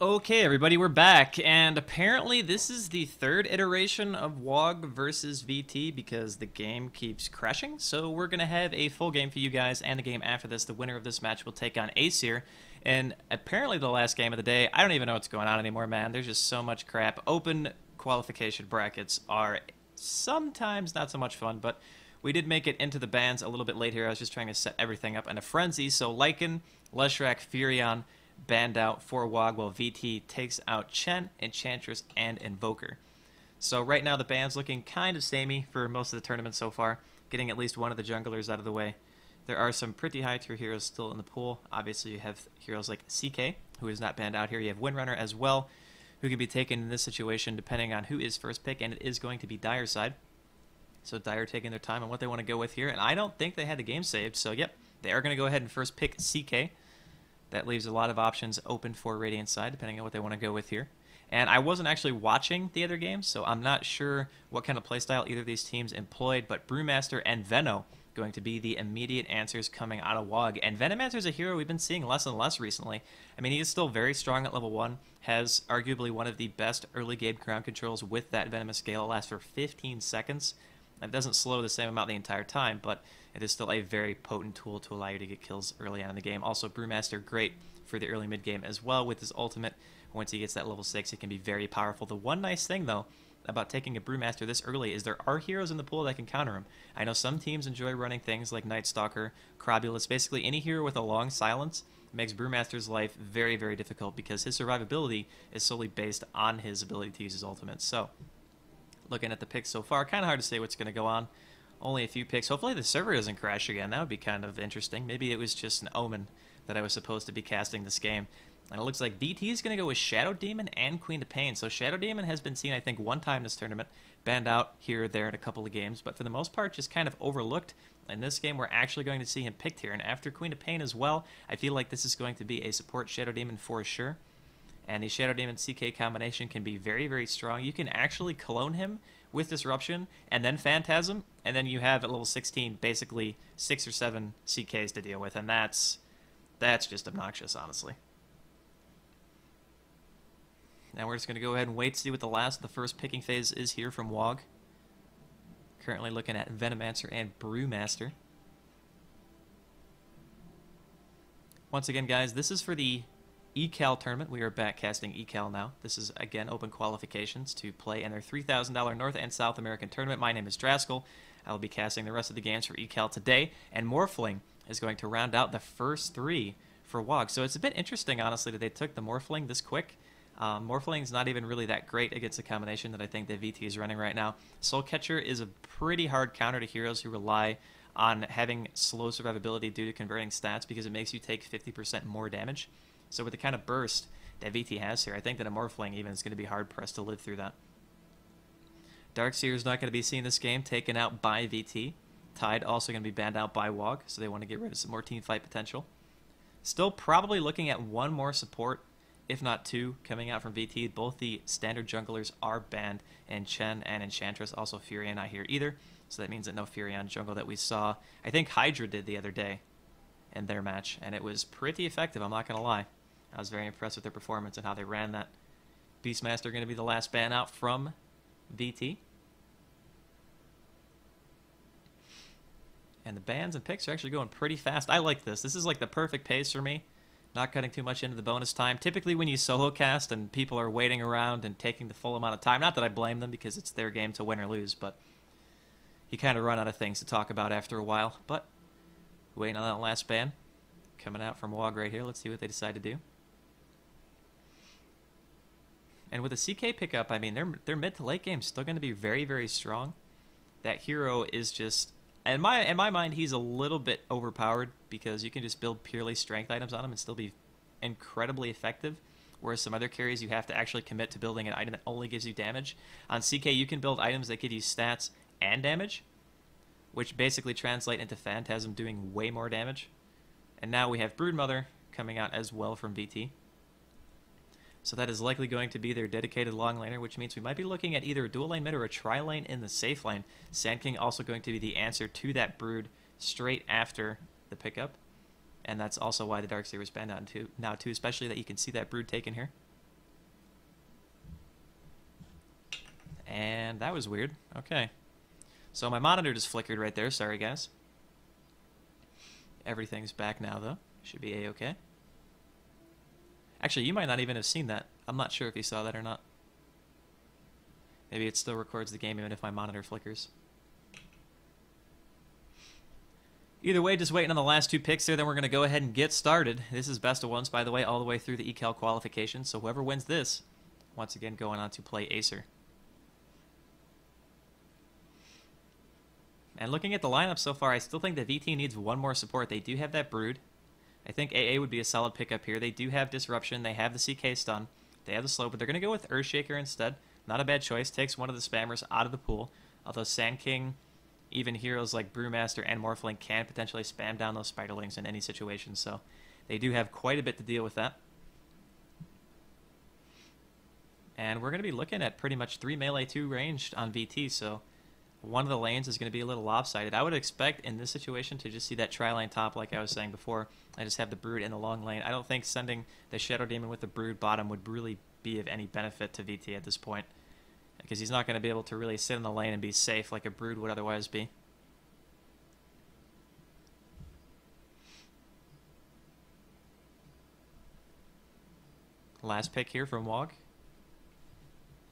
Okay, everybody, we're back, and apparently this is the third iteration of WoG versus VT because the game keeps crashing. So we're gonna have a full game for you guys, and the game after this, the winner of this match will take on Aesir. And apparently the last game of the day, I don't even know what's going on anymore, man. There's just so much crap. Open qualification brackets are sometimes not so much fun, but we did make it into the bans a little bit late here. I was just trying to set everything up in a frenzy. So Lycan, Leshrac, Furion banned out for WoG, while VT takes out Chen, Enchantress, and Invoker. So right now the ban's looking kind of samey for most of the tournament so far, getting at least one of the junglers out of the way. There are some pretty high tier heroes still in the pool. Obviously you have heroes like CK, who is not banned out here. You have Windrunner as well, who can be taken in this situation depending on who is first pick, and it is going to be Dire side. So Dire taking their time on what they want to go with here, and I don't think they had the game saved, so yep, they are going to go ahead and first pick CK. That leaves a lot of options open for Radiant side, depending on what they want to go with here. And I wasn't actually watching the other games, so I'm not sure what kind of playstyle either of these teams employed, but Brewmaster and Veno going to be the immediate answers coming out of WoG. And Venomancer is a hero we've been seeing less and less recently. I mean, he is still very strong at level 1, has arguably one of the best early game ground controls with that Venomous Scale. It lasts for 15 seconds. It doesn't slow the same amount the entire time, but it is still a very potent tool to allow you to get kills early on in the game. Also, Brewmaster, great for the early mid-game as well with his ultimate. Once he gets that level 6, it can be very powerful. The one nice thing, though, about taking a Brewmaster this early is there are heroes in the pool that can counter him. I know some teams enjoy running things like Night Stalker, Crobulus. Basically, any hero with a long silence makes Brewmaster's life very, very difficult because his survivability is solely based on his ability to use his ultimate. So, looking at the picks so far, kind of hard to say what's going to go on. Only a few picks. Hopefully the server doesn't crash again. That would be kind of interesting. Maybe it was just an omen that I was supposed to be casting this game. And it looks like VT is going to go with Shadow Demon and Queen of Pain. So Shadow Demon has been seen, I think, one time this tournament. Banned out here or there in a couple of games. But for the most part, just kind of overlooked. In this game, we're actually going to see him picked here. And after Queen of Pain as well, I feel like this is going to be a support Shadow Demon for sure. And the Shadow Demon CK combination can be very, very strong. You can actually clone him with Disruption and then Phantasm, and then you have at level 16 basically 6 or 7 CKs to deal with, and that's just obnoxious, honestly. Now we're just going to go ahead and wait to see what the first picking phase is here from WoG. Currently looking at Venomancer and Brewmaster. Once again, guys, this is for the ECAL tournament. We are back casting ECAL now. This is, again, open qualifications to play in their $3,000 North and South American tournament. My name is Draskyl. I will be casting the rest of the games for ECAL today, and Morphling is going to round out the first 3 for WoG. So it's a bit interesting, honestly, that they took the Morphling this quick. Morphling's not even really that great against the combination that I think that VT is running right now. Soul Catcher is a pretty hard counter to heroes who rely on having slow survivability due to converting stats because it makes you take 50% more damage. So with the kind of burst that VT has here, I think that a Morphling even is going to be hard-pressed to live through that. Darkseer is not going to be seen this game, taken out by VT. Tide also going to be banned out by WoG, so they want to get rid of some more teamfight potential. Still probably looking at one more support, if not 2, coming out from VT. Both the standard junglers are banned, and Chen and Enchantress, also Furion not here either. So that means that no Furion jungle that we saw. I think Hydra did the other day in their match, and it was pretty effective, I'm not going to lie. I was very impressed with their performance and how they ran that. Beastmaster going to be the last ban out from VT. And the bans and picks are actually going pretty fast. I like this. This is like the perfect pace for me. Not cutting too much into the bonus time. Typically when you solo cast and people are waiting around and taking the full amount of time, not that I blame them because it's their game to win or lose, but you kind of run out of things to talk about after a while. But waiting on that last ban coming out from WoG right here. Let's see what they decide to do. And with a CK pickup, I mean, their mid to late game is still going to be very, very strong. That hero is just, in my mind, he's a little bit overpowered because you can just build purely strength items on him and still be incredibly effective. Whereas some other carries, you have to actually commit to building an item that only gives you damage. On CK, you can build items that give you stats and damage, which basically translate into Phantasm doing way more damage. And now we have Broodmother coming out as well from VT. So that is likely going to be their dedicated long laner, which means we might be looking at either a dual lane mid or a tri-lane in the safe lane. Sand King also going to be the answer to that Brood straight after the pickup. And that's also why the Darkseer was banned out now too, especially that you can see that Brood taken here. And that was weird. Okay. So my monitor just flickered right there. Sorry, guys. Everything's back now, though. Should be A-okay. Actually, you might not even have seen that. I'm not sure if you saw that or not. Maybe it still records the game even if my monitor flickers. Either way, just waiting on the last two picks there, then we're going to go ahead and get started. This is best of ones, by the way, all the way through the ECAL qualifications. So whoever wins this, once again, going on to play Acer. And looking at the lineup so far, I still think that VT needs one more support. They do have that Brood. I think AA would be a solid pickup here. They do have Disruption. They have the CK stun. They have the slow, but they're going to go with Earthshaker instead. Not a bad choice. Takes one of the spammers out of the pool. Although Sand King, even heroes like Brewmaster and Morphling can potentially spam down those Spiderlings in any situation. So they do have quite a bit to deal with that. And we're going to be looking at pretty much 3 melee, 2 ranged on VT. So one of the lanes is going to be a little lopsided. I would expect in this situation to just see that tri-lane top like I was saying before. I just have the Brood in the long lane. I don't think sending the Shadow Demon with the Brood bottom would really be of any benefit to VT at this point, because he's not going to be able to really sit in the lane and be safe like a Brood would otherwise be. Last pick here from WoG.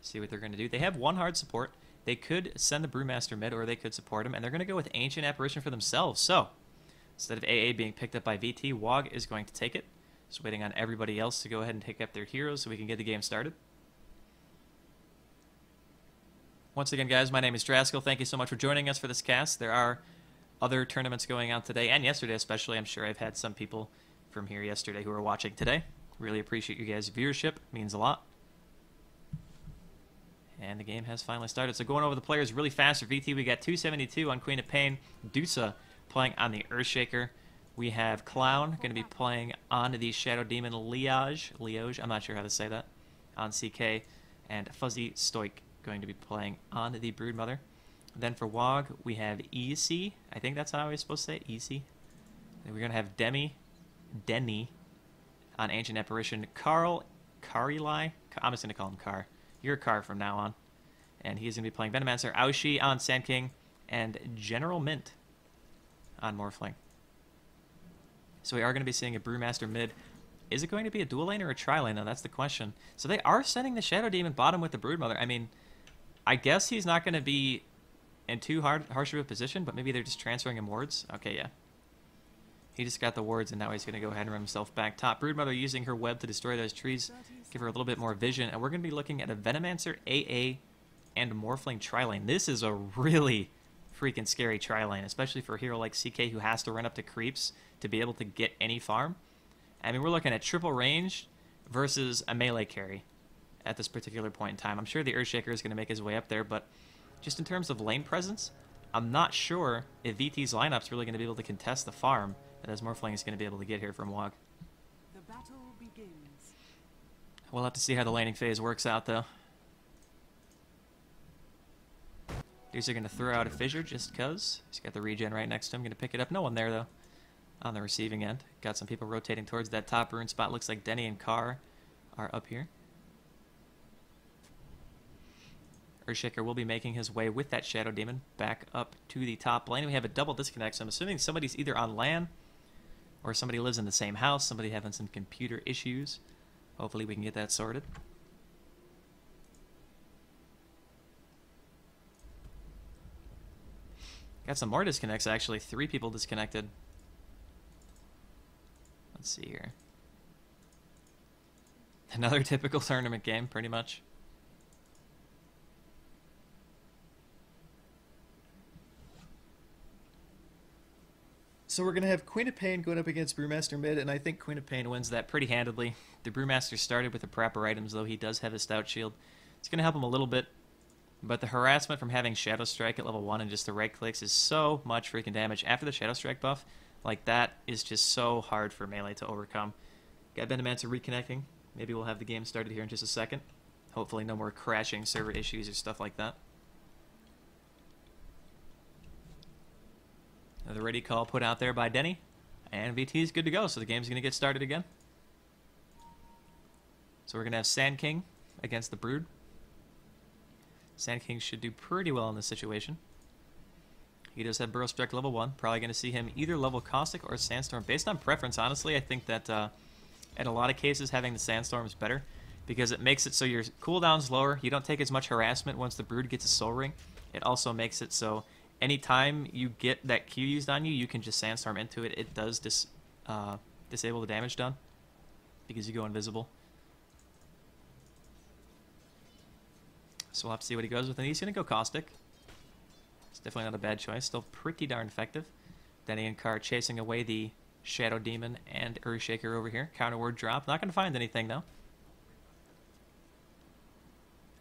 See what they're going to do. They have one hard support. They could send the Brewmaster mid, or they could support him, and they're going to go with Ancient Apparition for themselves. So, instead of AA being picked up by VT, WoG is going to take it. Just waiting on everybody else to go ahead and pick up their heroes so we can get the game started. Once again, guys, my name is Draskyl. Thank you so much for joining us for this cast. There are other tournaments going on today, and yesterday especially. I'm sure I've had some people from here yesterday who are watching today. Really appreciate you guys' viewership. It means a lot. And the game has finally started. So going over the players really fast for VT, we got 272 on Queen of Pain. Dusa playing on the Earthshaker. We have Clown going to be playing on the Shadow Demon Liage, I'm not sure how to say that, on CK. And Fuzzy Stoic going to be playing on the Broodmother. Then for WoG, we have EC. I think that's how we're supposed to say it, EC. Then we're going to have Denny on Ancient Apparition. Karilai, I'm just going to call him Kar. You're Kar from now on. And he's going to be playing Venomancer, Aoshi on Sand King, and General Mint on Morphling. So we are going to be seeing a Brewmaster mid. Is it going to be a dual lane or a tri-lane, though? That's the question. So they are sending the Shadow Demon bottom with the Broodmother. I mean, I guess he's not going to be in too harsh of a position, but maybe they're just transferring him wards. Okay, yeah. He just got the wards, and now he's going to go ahead and run himself back top. Broodmother using her web to destroy those trees, give her a little bit more vision, and we're going to be looking at a Venomancer, AA, and Morphling tri-lane. This is a really freaking scary tri-lane, especially for a hero like CK who has to run up to creeps to be able to get any farm. I mean, we're looking at triple range versus a melee carry at this particular point in time. I'm sure the Earthshaker is going to make his way up there, but just in terms of lane presence, I'm not sure if VT's lineup's really going to be able to contest the farm that as Morphling is going to be able to get here from WoG. The battle begins. We'll have to see how the laning phase works out, though. These are going to throw out a Fissure just because. He's got the regen right next to him. Going to pick it up. No one there, though, on the receiving end. Got some people rotating towards that top rune spot. Looks like Denny and Kar are up here. Earthshaker will be making his way with that Shadow Demon back up to the top lane. We have a double disconnect, so I'm assuming somebody's either on LAN or somebody lives in the same house, somebody having some computer issues. Hopefully we can get that sorted. Got some more disconnects, actually. 3 people disconnected. Let's see here. Another typical tournament game, pretty much. So we're going to have Queen of Pain going up against Brewmaster mid, and I think Queen of Pain wins that pretty handedly. The Brewmaster started with the proper items, though he does have a Stout Shield. It's going to help him a little bit, but the harassment from having Shadow Strike at level 1 and just the right clicks is so much freaking damage. After the Shadow Strike buff, like that is just so hard for melee to overcome. Got Venomancer reconnecting. Maybe we'll have the game started here in just a second. Hopefully no more crashing server issues or stuff like that. The ready call put out there by Denny, and VT is good to go, so the game's going to get started again. So we're going to have Sand King against the Brood. Sand King should do pretty well in this situation. He does have Burrow Strike level 1. Probably going to see him either level Caustic or Sandstorm. Based on preference, honestly, I think that in a lot of cases having the Sandstorm is better because it makes it so your cooldown's lower. You don't take as much harassment once the Brood gets a Soul Ring. It also makes it so anytime you get that Q used on you, you can just Sandstorm into it. It does disable the damage done because you go invisible. So we'll have to see what he goes with. And he's going to go Caustic. It's definitely not a bad choice. Still pretty darn effective. Denny and Carr chasing away the Shadow Demon and Earthshaker over here. Counter ward drop. Not going to find anything, though.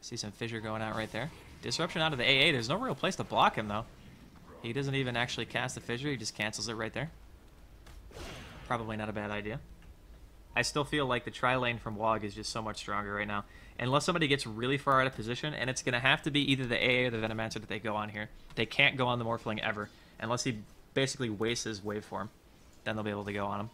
See some Fissure going out right there. Disruption out of the AA. There's no real place to block him, though. He doesn't even actually cast the Fissure. He just cancels it right there. Probably not a bad idea. I still feel like the tri-lane from WoG is just so much stronger right now. Unless somebody gets really far out of position, and it's going to have to be either the AA or the Venomancer that they go on here. They can't go on the Morphling ever, unless he basically wastes his waveform. Then they'll be able to go on him.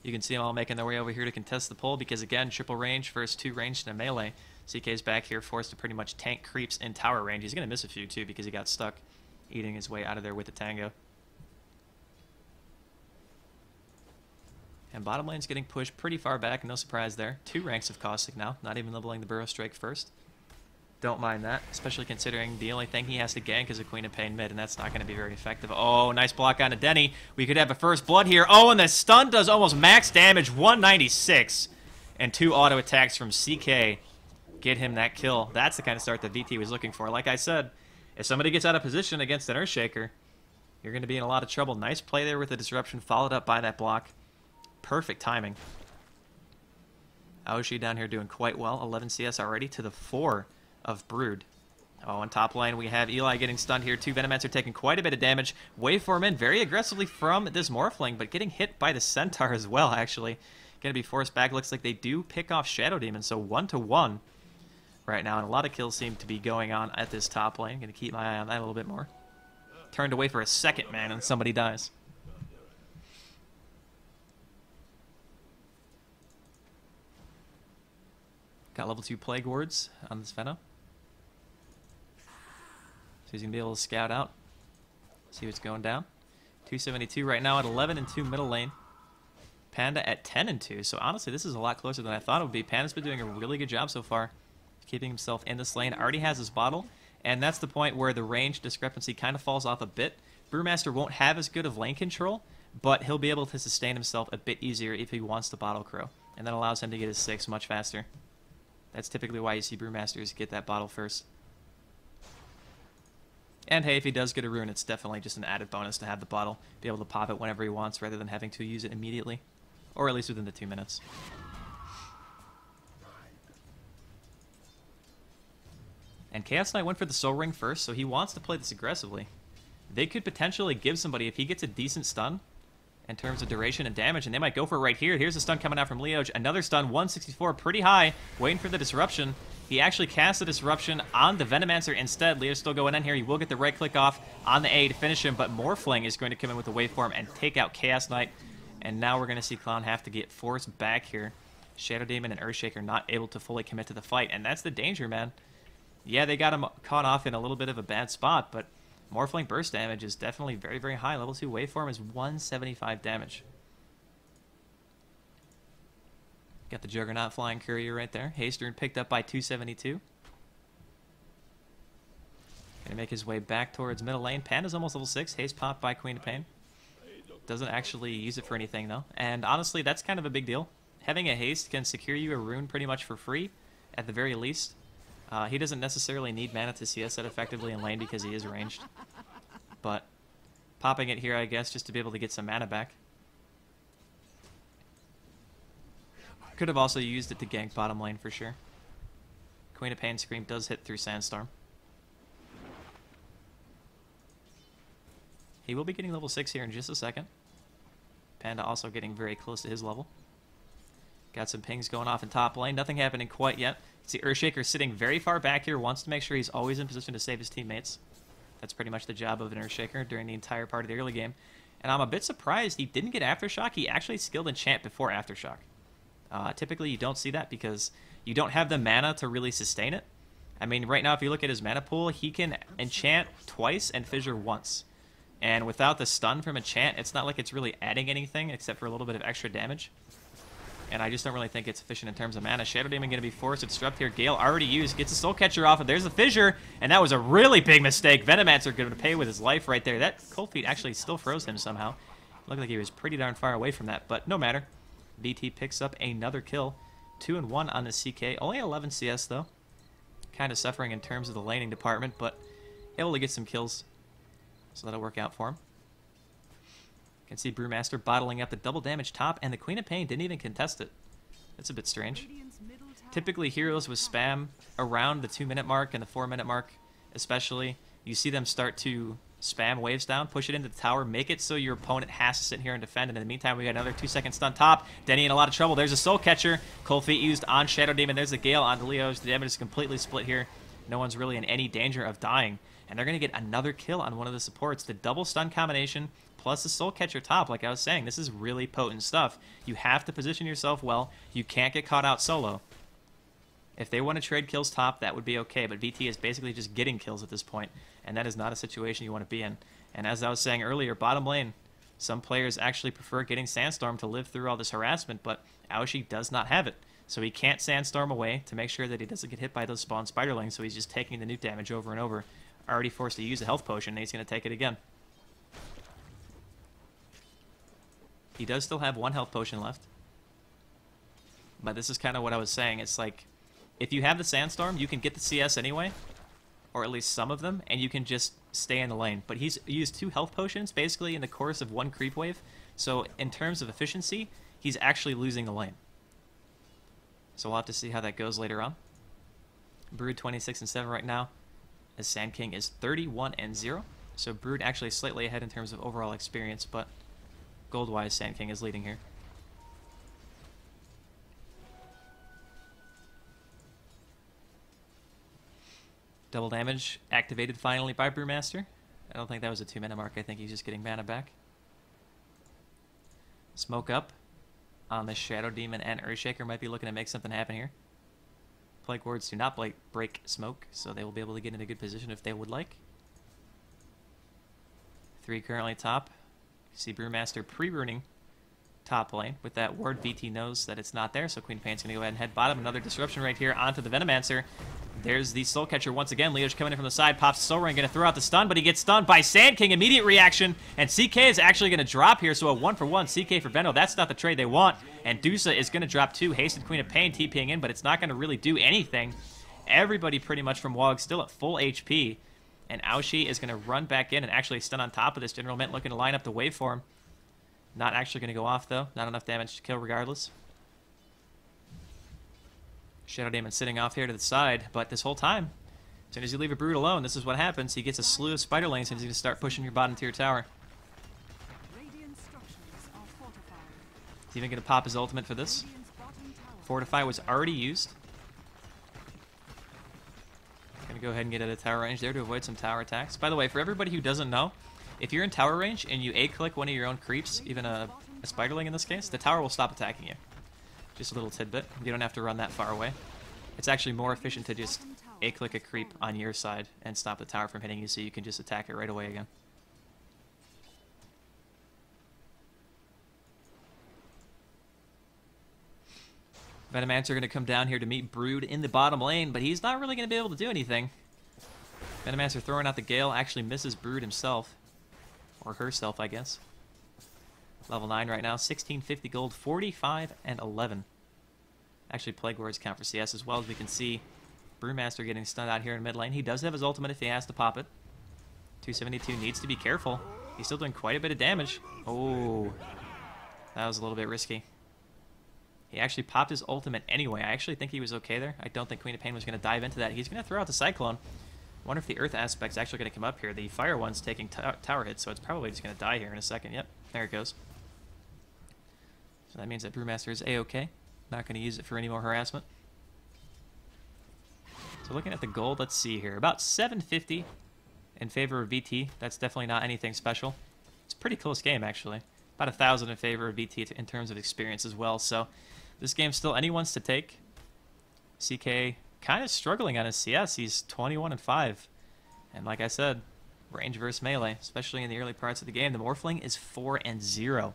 You can see them all making their way over here to contest the pull, because again, triple range, first 2 ranged and a melee. CK's back here, forced to pretty much tank creeps in tower range. He's going to miss a few, too, because he got stuck eating his way out of there with the Tango. And bottom lane's getting pushed pretty far back, no surprise there. 2 ranks of Caustic now, not even leveling the Burrow Strike first. Don't mind that, especially considering the only thing he has to gank is a Queen of Pain mid, and that's not going to be very effective. Oh, nice block onto Denny. We could have a first blood here. Oh, and the stun does almost max damage, 196. And 2 auto attacks from CK get him that kill. That's the kind of start that VT was looking for. Like I said, if somebody gets out of position against an Earthshaker, you're going to be in a lot of trouble. Nice play there with the disruption, followed up by that block. Perfect timing. Aoshi down here doing quite well. 11 CS already to the 4 of Brood. Oh, on top lane we have Eli getting stunned here. 2 Venomancer taking quite a bit of damage. Waveform in very aggressively from this Morphling, but getting hit by the Centaur as well, actually. Going to be forced back. Looks like they do pick off Shadow Demon, so 1-to-1 right now. And a lot of kills seem to be going on at this top lane. Going to keep my eye on that a little bit more. Turned away for a second, man, and somebody dies. Got level 2 Plague Wards on this Veno. So he's going to be able to scout out. See what's going down. 272 right now at 11-2 middle lane. Panda at 10-2. So honestly, this is a lot closer than I thought it would be. Panda's been doing a really good job so far. Keeping himself in this lane. Already has his bottle. And that's the point where the range discrepancy kind of falls off a bit. Brewmaster won't have as good of lane control, but he'll be able to sustain himself a bit easier if he wants the Bottle Crow. And that allows him to get his 6 much faster. That's typically why you see Brewmasters get that bottle first. And hey, if he does get a rune, it's definitely just an added bonus to have the bottle. Be able to pop it whenever he wants rather than having to use it immediately. Or at least within the 2 minutes. And Chaos Knight went for the Soul Ring first, so he wants to play this aggressively. They could potentially give somebody, if he gets a decent stun, in terms of duration and damage, and they might go for it right here. Here's a stun coming out from Leoj. Another stun, 164, pretty high, waiting for the disruption. He actually cast the disruption on the Venomancer instead. Leoj still going in here. He will get the right click off on the A to finish him, but Morphling is going to come in with the waveform and take out Chaos Knight. And now we're going to see Clown have to get forced back here. Shadow Demon and Earthshaker not able to fully commit to the fight, and that's the danger, man. Yeah, they got him caught off in a little bit of a bad spot, but Morphling burst damage is definitely very, very high. Level 2 waveform is 175 damage. Got the Juggernaut Flying Courier right there. Haster picked up by 272. Gonna make his way back towards middle lane. Panda's almost level 6. Haste popped by Queen of Pain. Doesn't actually use it for anything, though. And honestly, that's kind of a big deal. Having a haste can secure you a rune pretty much for free, at the very least. He doesn't necessarily need mana to CS it effectively in lane because he is ranged. But popping it here, I guess, just to be able to get some mana back. Could have also used it to gank bottom lane for sure. Queen of Pain Scream does hit through Sandstorm. He will be getting level 6 here in just a second. Panda also getting very close to his level. Got some pings going off in top lane. Nothing happening quite yet. See Earthshaker sitting very far back here. Wants to make sure he's always in position to save his teammates. That's pretty much the job of an Earthshaker during the entire part of the early game. And I'm a bit surprised he didn't get Aftershock. He actually skilled Enchant before Aftershock. Typically you don't see that because you don't have the mana to really sustain it. I mean, right now, if you look at his mana pool, he can enchant twice and fissure once. And without the stun from enchant, it's not like it's really adding anything except for a little bit of extra damage. And I just don't really think it's efficient in terms of mana. Shadow Demon going to be forced to disrupt here. Gale already used. Gets a Soul Catcher off, and there's a fissure. And that was a really big mistake. Venomancer going to pay with his life right there. That Cold Feet actually still froze him somehow. Looked like he was pretty darn far away from that, but no matter. VT picks up another kill. 2-1 on the CK. Only 11 CS, though. Kind of suffering in terms of the laning department, but able to get some kills. So that'll work out for him. You can see Brewmaster bottling up the double damage top, and the Queen of Pain didn't even contest it. That's a bit strange. Typically, heroes with spam around the 2-minute mark and the 4-minute mark, especially, you see them start to spam waves down, push it into the tower, make it so your opponent has to sit here and defend, and in the meantime, we got another 2-second stun top. Denny in a lot of trouble. There's a Soul Catcher. Cold Feet used on Shadow Demon. There's the Gale on Leos. The damage is completely split here. No one's really in any danger of dying. And they're going to get another kill on one of the supports. The double stun combination plus the Soul Catcher top, like I was saying, this is really potent stuff. You have to position yourself well. You can't get caught out solo. If they want to trade kills top, that would be okay, but VT is basically just getting kills at this point, and that is not a situation you want to be in. And as I was saying earlier, bottom lane, some players actually prefer getting Sandstorm to live through all this harassment, but Aoshi does not have it. So he can't Sandstorm away to make sure that he doesn't get hit by those spawn spiderlings, so he's just taking the nuke damage over and over. Already forced to use a health potion, and he's going to take it again. He does still have one health potion left. But this is kind of what I was saying. It's like, if you have the Sandstorm, you can get the CS anyway, or at least some of them, and you can just stay in the lane. But he's used 2 health potions, basically, in the course of 1 creep wave. So in terms of efficiency, he's actually losing the lane. So we'll have to see how that goes later on. Brood 26-7 right now, as Sand King is 31-0. So Brood actually slightly ahead in terms of overall experience, but gold-wise, Sand King is leading here. Double damage activated finally by Brewmaster. I don't think that was a 2-minute mark. I think he's just getting mana back. Smoke up on the Shadow Demon and Earthshaker might be looking to make something happen here. Plague Wards do not break smoke, so they will be able to get in a good position if they would like. 3 currently top. You see Brewmaster pre-runing top lane. With that ward, VT knows that it's not there, so Queen Pain's going to go ahead and head bottom. Another disruption right here onto the Venomancer. There's the Soul Catcher once again. Leosh coming in from the side, pops Soul Ring, going to throw out the stun, but he gets stunned by Sand King. Immediate reaction, and CK is actually going to drop here, so a 1-for-1 CK for Veno. That's not the trade they want, and Dusa is going to drop 2. Hasted Queen of Pain TPing in, but it's not going to really do anything. Everybody pretty much from WoG still at full HP, and Aoshi is going to run back in and actually stun on top of this General Mint, looking to line up the waveform. Not actually going to go off, though. Not enough damage to kill regardless. Shadow Demon sitting off here to the side, but this whole time, as soon as you leave a Brood alone, this is what happens. He gets a slew of spiderlings, and he's going to start pushing your bottom tier tower. He's even going to pop his ultimate for this. Fortify was already used. Going to go ahead and get out of tower range there to avoid some tower attacks. By the way, for everybody who doesn't know, if you're in tower range and you A-click one of your own creeps, even a spiderling in this case, the tower will stop attacking you. Just a little tidbit. You don't have to run that far away. It's actually more efficient to just A-click a creep on your side and stop the tower from hitting you, so you can just attack it right away again. Venomancer going to come down here to meet Brood in the bottom lane, but he's not really going to be able to do anything. Venomancer throwing out the Gale actually misses Brood himself. Or herself, I guess. Level 9 right now, 1650 gold, 45 and 11. Actually, Plague Wards count for CS as well, as we can see. Brewmaster getting stunned out here in mid lane. He does have his ultimate if he has to pop it. 272 needs to be careful. He's still doing quite a bit of damage. Oh, that was a little bit risky. He actually popped his ultimate anyway. I actually think he was okay there. I don't think Queen of Pain was going to dive into that. He's going to throw out the Cyclone. I wonder if the Earth aspect's actually going to come up here. The Fire one's taking tower hits, so it's probably just going to die here in a second. Yep, there it goes. So that means that Brewmaster is A-okay. Not going to use it for any more harassment. So looking at the gold, let's see here. About 750 in favor of VT. That's definitely not anything special. It's a pretty close game, actually. About 1,000 in favor of VT in terms of experience as well. So this game's still anyone's to take. CK kind of struggling on his CS. He's 21-5. And like I said, range versus melee, especially in the early parts of the game. The Morphling is 4-0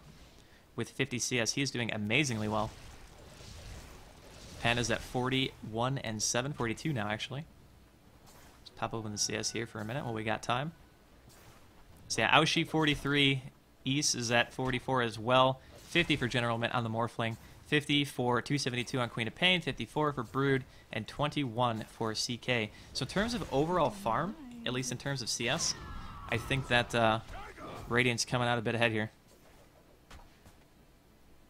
with 50 CS. He is doing amazingly well. Panda's at 41-7, 42 now actually. Let's pop open the CS here for a minute while we got time. So yeah, Aoshi 43, East is at 44 as well. 50 for General Mint on the Morphling, 50 for 272 on Queen of Pain, 54 for Brood, and 21 for CK. So in terms of overall farm, at least in terms of CS, I think that Radiant's coming out a bit ahead here.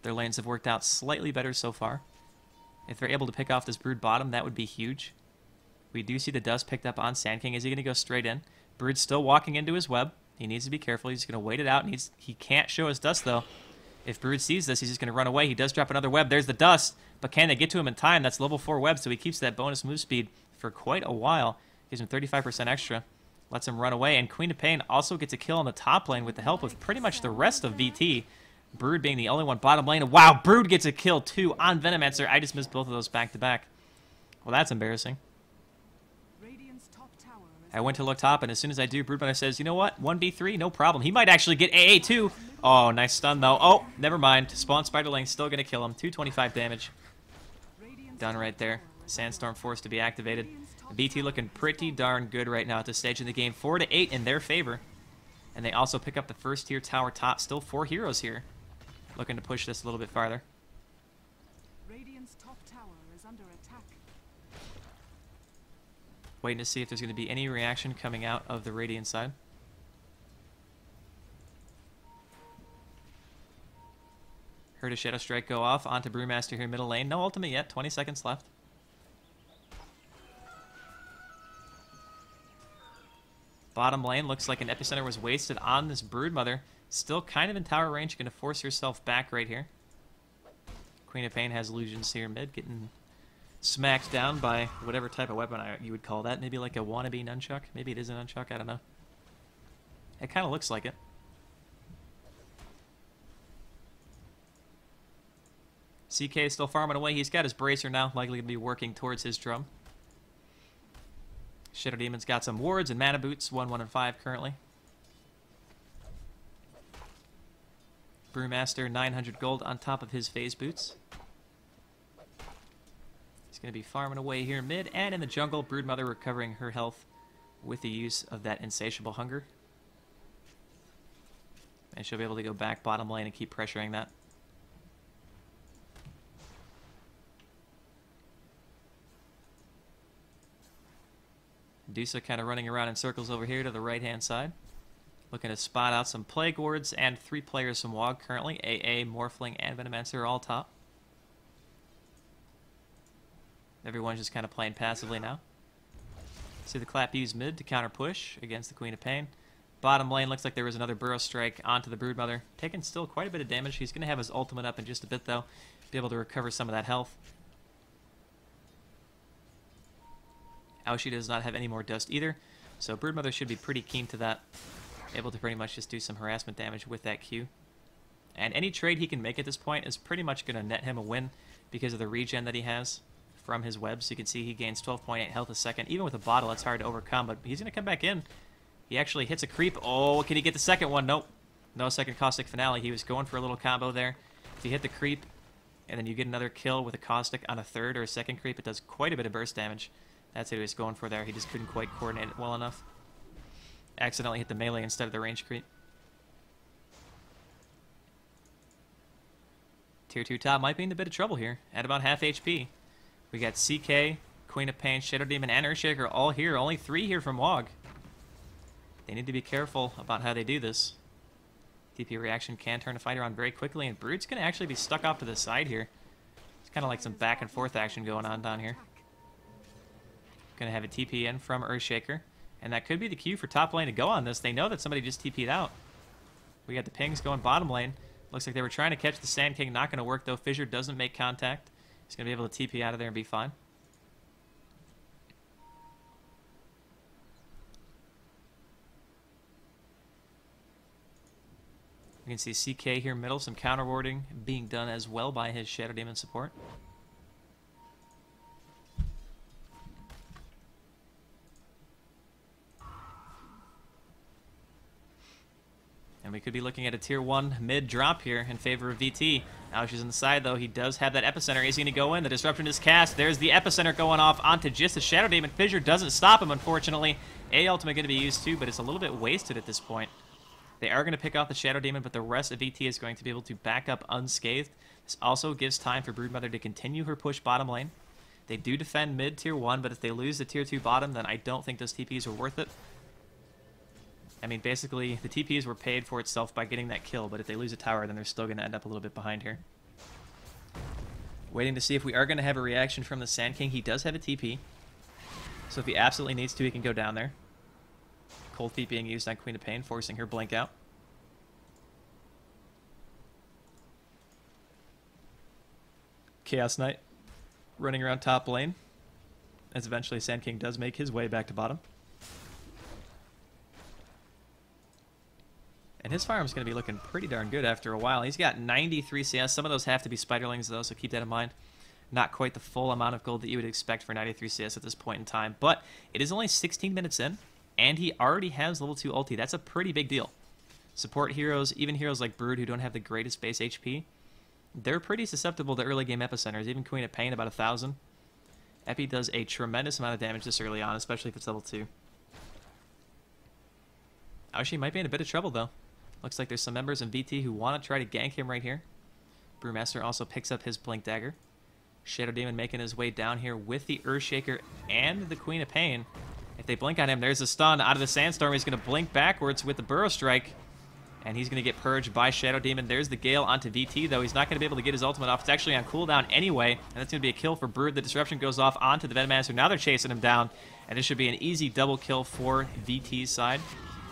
Their lanes have worked out slightly better so far. If they're able to pick off this Brood bottom, that would be huge. We do see the dust picked up on Sand King. Is he going to go straight in? Brood's still walking into his web. He needs to be careful. He's going to wait it out. He can't show his dust, though. If Brood sees this, he's just going to run away. He does drop another web. There's the dust. But can they get to him in time? That's level 4 web, so he keeps that bonus move speed for quite a while. Gives him 35% extra. Lets him run away. And Queen of Pain also gets a kill on the top lane with the help of pretty much the rest of VT. Brood being the only one bottom lane. Wow, Brood gets a kill too on Venomancer. I just missed both of those back to back. Well, that's embarrassing. I went to look top, and as soon as I do, Broodmother says, you know what? 1v3, no problem. He might actually get AA too. Oh, nice stun though. Oh, never mind. Spawn Spiderling still going to kill him. 225 damage. Done right there. Sandstorm forced to be activated. VT looking pretty darn good right now at this stage in the game. 4-8 in their favor. And they also pick up the first tier tower top. Still 4 heroes here. Looking to push this a little bit farther. Radiant's top tower is under attack. Waiting to see if there's going to be any reaction coming out of the Radiant side. Heard a Shadow Strike go off onto Brewmaster here middle lane. No ultimate yet. 20 seconds left. Bottom lane looks like an Epicenter was wasted on this Broodmother. Still kind of in tower range. Going to force herself back right here. Queen of Pain has illusions here mid. Getting smacked down by whatever type of weapon you would call that. Maybe like a wannabe nunchuck. Maybe it is a nunchuck. I don't know. It kind of looks like it. CK is still farming away. He's got his bracer now. Likely to be working towards his drum. Shadow Demon's got some wards and mana boots. 1, 1, and 5 currently. Brewmaster, 900 gold on top of his phase boots. He's going to be farming away here mid and in the jungle. Broodmother recovering her health with the use of that insatiable hunger. And she'll be able to go back bottom lane and keep pressuring that. Dusa kind of running around in circles over here to the right-hand side. Looking to spot out some Plague Wards and 3 players from WoG currently. AA, Morphling, and Venomancer are all top. Everyone's just kind of playing passively now. See the clap used mid to counter push against the Queen of Pain. Bottom lane looks like there was another Burrow Strike onto the Broodmother. Taking still quite a bit of damage. He's going to have his ultimate up in just a bit though. Be able to recover some of that health. Aoshi does not have any more dust either. So Broodmother should be pretty keen to that. Able to pretty much just do some harassment damage with that Q. And any trade he can make at this point is pretty much going to net him a win because of the regen that he has from his webs. You can see he gains 12.8 health a second. Even with a bottle, it's hard to overcome, but he's going to come back in. He actually hits a creep. Oh, can he get the second one? Nope. No second Caustic Finale. He was going for a little combo there. If you hit the creep, and then you get another kill with a Caustic on a third or a second creep, it does quite a bit of burst damage. That's what he was going for there. He just couldn't quite coordinate it well enough. Accidentally hit the melee instead of the range creep. Tier 2 top might be in a bit of trouble here. At about half HP. We got CK, Queen of Pain, Shadow Demon, and Earthshaker all here. Only 3 here from WoG. They need to be careful about how they do this. TP reaction can turn a fight around very quickly, and Brood's going to actually be stuck off to the side here. It's kind of like some back and forth action going on down here. Going to have a TP in from Earthshaker. And that could be the cue for top lane to go on this. They know that somebody just TP'd out. We got the pings going bottom lane. Looks like they were trying to catch the Sand King. Not going to work, though. Fissure doesn't make contact. He's going to be able to TP out of there and be fine. You can see CK here middle. Some counter warding being done as well by his Shadow Demon support. we could be looking at a tier 1 mid drop here in favor of VT. Ouch is on the side, though. He does have that epicenter. Is he going to go in? The disruption is cast. There's the epicenter going off onto just the Shadow Demon. Fissure doesn't stop him, unfortunately. A ultimate going to be used too, but it's a little bit wasted at this point. They are going to pick off the Shadow Demon, but the rest of VT is going to be able to back up unscathed. This also gives time for Broodmother to continue her push bottom lane. They do defend mid tier 1, but if they lose the tier 2 bottom, then I don't think those TPs were worth it. I mean, basically, the TPs were paid for itself by getting that kill, but if they lose a tower, then they're still going to end up a little bit behind here. Waiting to see if we are going to have a reaction from the Sand King. He does have a TP, so if he absolutely needs to, he can go down there. Cold Feet being used on Queen of Pain, forcing her blink out. Chaos Knight running around top lane, as eventually Sand King does make his way back to bottom. And his farm's going to be looking pretty darn good after a while. He's got 93 CS. Some of those have to be Spiderlings, though, so keep that in mind. Not quite the full amount of gold that you would expect for 93 CS at this point in time. But it is only 16 minutes in, and he already has level 2 ulti. That's a pretty big deal. Support heroes, even heroes like Brood, who don't have the greatest base HP, they're pretty susceptible to early game epicenters. Even Queen of Pain, about 1,000. Epi does a tremendous amount of damage this early on, especially if it's level 2. Aoshi might be in a bit of trouble, though. Looks like there's some members in VT who want to try to gank him right here. Brewmaster also picks up his Blink Dagger. Shadow Demon making his way down here with the Earthshaker and the Queen of Pain. If they blink on him, there's a stun out of the Sandstorm. He's going to blink backwards with the Burrow Strike. And he's going to get purged by Shadow Demon. There's the Gale onto VT, though. He's not going to be able to get his ultimate off. It's actually on cooldown anyway. And that's going to be a kill for Brood. The disruption goes off onto the Venommaster. Now they're chasing him down. And this should be an easy double kill for VT's side.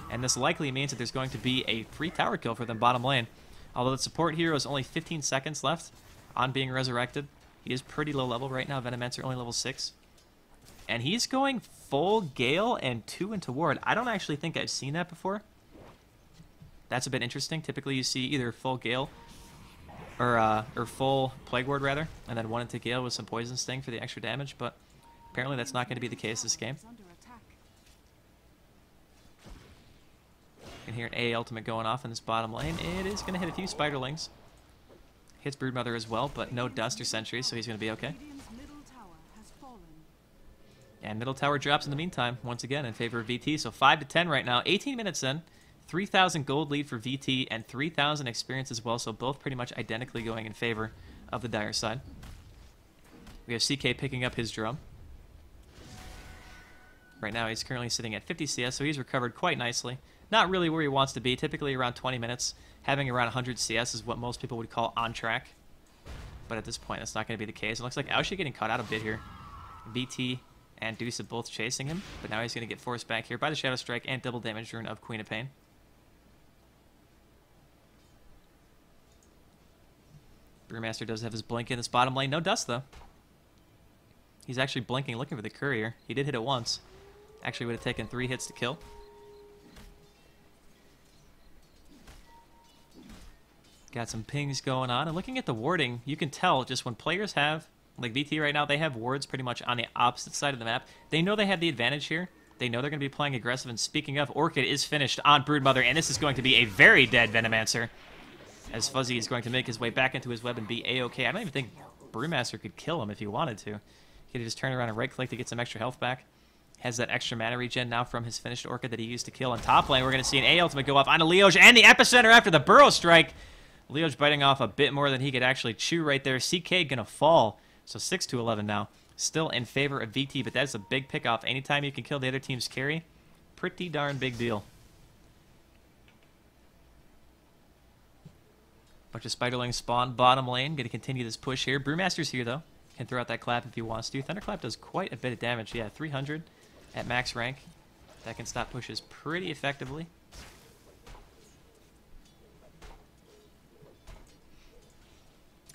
And this likely means that there's going to be a free tower kill for them bottom lane. Although the support hero is only 15 seconds left on being resurrected. He is pretty low level right now. Venomancer only level 6. And he's going full Gale and 2 into ward. I don't actually think I've seen that before. That's a bit interesting. Typically you see either full Gale or full Plague Ward rather, and then 1 into Gale with some Poison Sting for the extra damage, but apparently that's not going to be the case this game. You can hear an A ultimate going off in this bottom lane. It is going to hit a few Spiderlings. Hits Broodmother as well, but no Dust or Sentry, so he's going to be okay. And middle tower drops in the meantime, once again, in favor of VT. So 5-10 right now. 18 minutes in. 3,000 gold lead for VT and 3,000 experience as well, so both pretty much identically going in favor of the Dire side. We have CK picking up his drum. Right now he's currently sitting at 50 CS, so he's recovered quite nicely. Not really where he wants to be, typically around 20 minutes. Having around 100 CS is what most people would call on track. But at this point, that's not going to be the case. It looks like Aoshi getting caught out a bit here. VT and Deuce are both chasing him, but now he's going to get forced back here by the Shadow Strike and double damage rune of Queen of Pain. Brewmaster does have his blink in this bottom lane. No Dust, though. He's actually blinking, looking for the courier. He did hit it once. Actually would have taken 3 hits to kill. Got some pings going on. And looking at the warding, you can tell just when players have, like VT right now, they have wards pretty much on the opposite side of the map. They know they have the advantage here. They know they're going to be playing aggressive. And speaking of, Orchid is finished on Broodmother, and this is going to be a very dead Venomancer, as Fuzzy is going to make his way back into his web and be A-okay. I don't even think Brewmaster could kill him if he wanted to. He could just turn around and right-click to get some extra health back. Has that extra mana regen now from his finished Orchid that he used to kill on top lane. We're going to see an A ultimate go off onto Leoj and the epicenter after the Burrow Strike. Leoj biting off a bit more than he could actually chew right there. CK going to fall. So 6-11 now. Still in favor of VT, but that's a big pick-off. Anytime you can kill the other team's carry, pretty darn big deal. Bunch of Spiderlings spawn bottom lane. Going to continue this push here. Brewmaster's here, though. Can throw out that clap if he wants to. Thunderclap does quite a bit of damage. Yeah, 300 at max rank. That can stop pushes pretty effectively.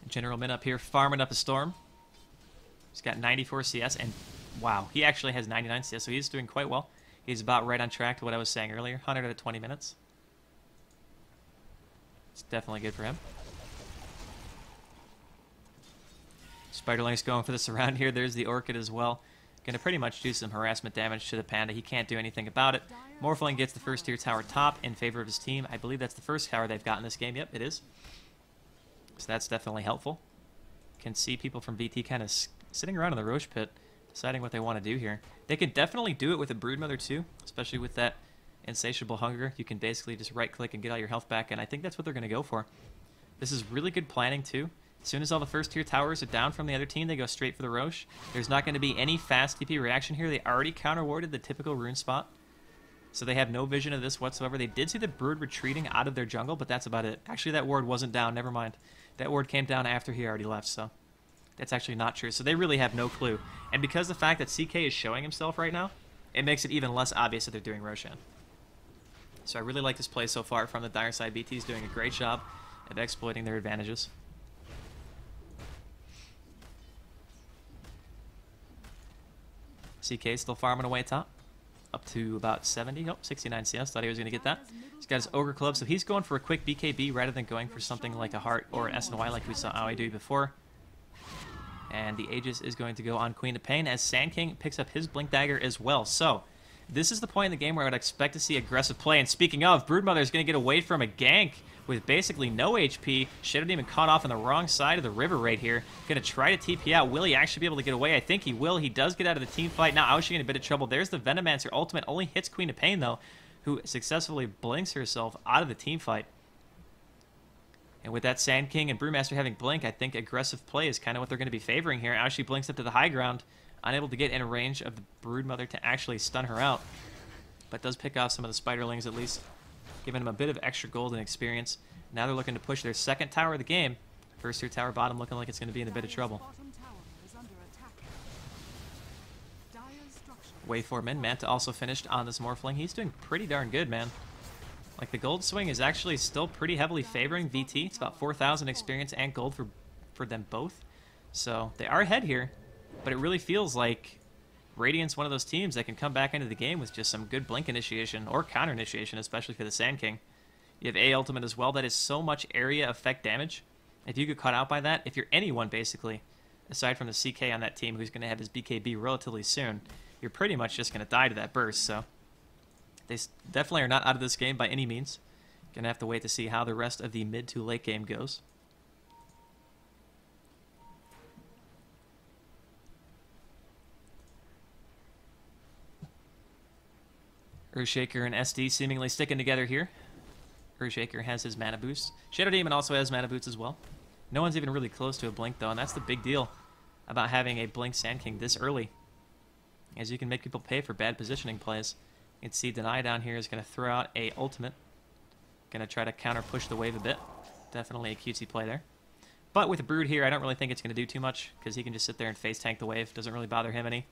General Min up here farming up a storm. He's got 94 CS, and wow, he actually has 99 CS, so he's doing quite well. He's about right on track to what I was saying earlier. 100 out of 20 minutes. It's definitely good for him. Spiderlings going for the surround here. There's the Orchid as well. Gonna pretty much do some harassment damage to the Panda. He can't do anything about it. Morphling gets the first tier tower top in favor of his team. I believe that's the first tower they've got in this game. Yep, it is. So that's definitely helpful. Can see people from VT kind of sitting around in the Roche pit, deciding what they want to do here. They can definitely do it with a Broodmother too, especially with that insatiable hunger. You can basically just right-click and get all your health back, and I think that's what they're going to go for. This is really good planning too. As soon as all the first tier towers are down from the other team, they go straight for the Roche. There's not going to be any fast TP reaction here. They already counter-warded the typical rune spot, so they have no vision of this whatsoever. They did see the Brood retreating out of their jungle, but that's about it. Actually, that ward wasn't down. Never mind. That ward came down after he already left, so that's actually not true. So they really have no clue. And because the fact that CK is showing himself right now, it makes it even less obvious that they're doing Roshan. So I really like this play so far from the Dire side. BT is doing a great job of exploiting their advantages. CK still farming away top. Up to about 70. Oh, 69 CS. Thought he was going to get that. He's got his Ogre Club, so he's going for a quick BKB rather than going for something like a Heart or an SNY like we saw Aoi do before. And the Aegis is going to go on Queen of Pain as Sand King picks up his Blink Dagger as well. So this is the point in the game where I would expect to see aggressive play. And speaking of, Broodmother is going to get away from a gank with basically no HP. Shadow Demon caught off on the wrong side of the river right here. Going to try to TP out. Will he actually be able to get away? I think he will. He does get out of the team fight. Now Aoshi in a bit of trouble. There's the Venomancer ultimate. Only hits Queen of Pain, though, who successfully blinks herself out of the team fight. And with that Sand King and Brewmaster having Blink, I think aggressive play is kind of what they're going to be favoring here. Aoshi blinks up to the high ground, unable to get in range of the Broodmother to actually stun her out. But does pick off some of the Spiderlings at least, giving them a bit of extra gold and experience. Now they're looking to push their second tower of the game. First tier tower bottom looking like it's going to be in a bit of trouble. Waveform in. Manta also finished on this Morphling. He's doing pretty darn good, man. Like, the gold swing is actually still pretty heavily favoring VT. It's about 4,000 experience and gold for them both. So they are ahead here, but it really feels like Radiant's one of those teams that can come back into the game with just some good blink initiation or counter initiation, especially for the Sand King. You have A ultimate as well. That is so much area effect damage. If you get caught out by that, if you're anyone basically, aside from the CK on that team who's going to have his BKB relatively soon, you're pretty much just going to die to that burst. So they definitely are not out of this game by any means. Going to have to wait to see how the rest of the mid to late game goes. Earthshaker and SD seemingly sticking together here. Earthshaker has his mana boost. Shadow Demon also has mana boots as well. No one's even really close to a blink though, and that's the big deal about having a blink Sand King this early, as you can make people pay for bad positioning plays. You can see Deny down here is going to throw out a ultimate. Going to try to counter push the wave a bit. Definitely a cutesy play there. But with the Brood here, I don't really think it's going to do too much, because he can just sit there and face tank the wave. Doesn't really bother him any.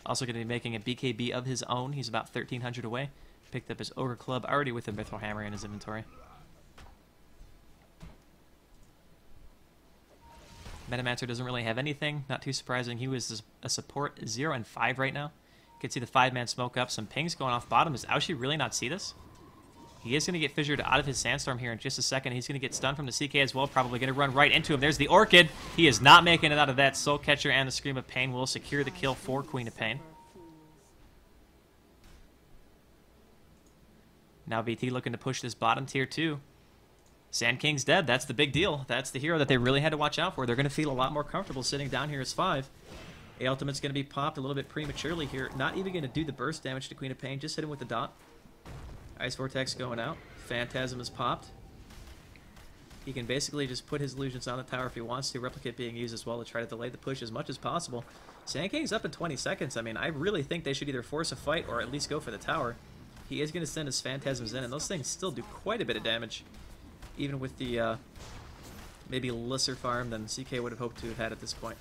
Also going to be making a BKB of his own. He's about 1,300 away. Picked up his Ogre Club, already with a Mithril Hammer in his inventory. Metamancer doesn't really have anything. Not too surprising. He was a support 0 and 5 right now. You can see the 5-man smoke up. Some pings going off bottom. Does Aoshi really not see this? He is going to get fissured out of his Sandstorm here in just a second. He's going to get stunned from the CK as well. Probably going to run right into him. There's the Orchid. He is not making it out of that. Soul Catcher and the Scream of Pain will secure the kill for Queen of Pain. Now VT looking to push this bottom tier too. Sand King's dead. That's the big deal. That's the hero that they really had to watch out for. They're going to feel a lot more comfortable sitting down here as 5. A ultimate's going to be popped a little bit prematurely here. Not even going to do the burst damage to Queen of Pain. Just hit him with the dot. Ice Vortex going out. Phantasm is popped. He can basically just put his illusions on the tower if he wants to. Replicate being used as well to try to delay the push as much as possible. Sand King's up in 20 seconds. I mean, I really think they should either force a fight or at least go for the tower. He is going to send his Phantasms in, and those things still do quite a bit of damage. Even with the maybe lesser farm than CK would have hoped to have had at this point.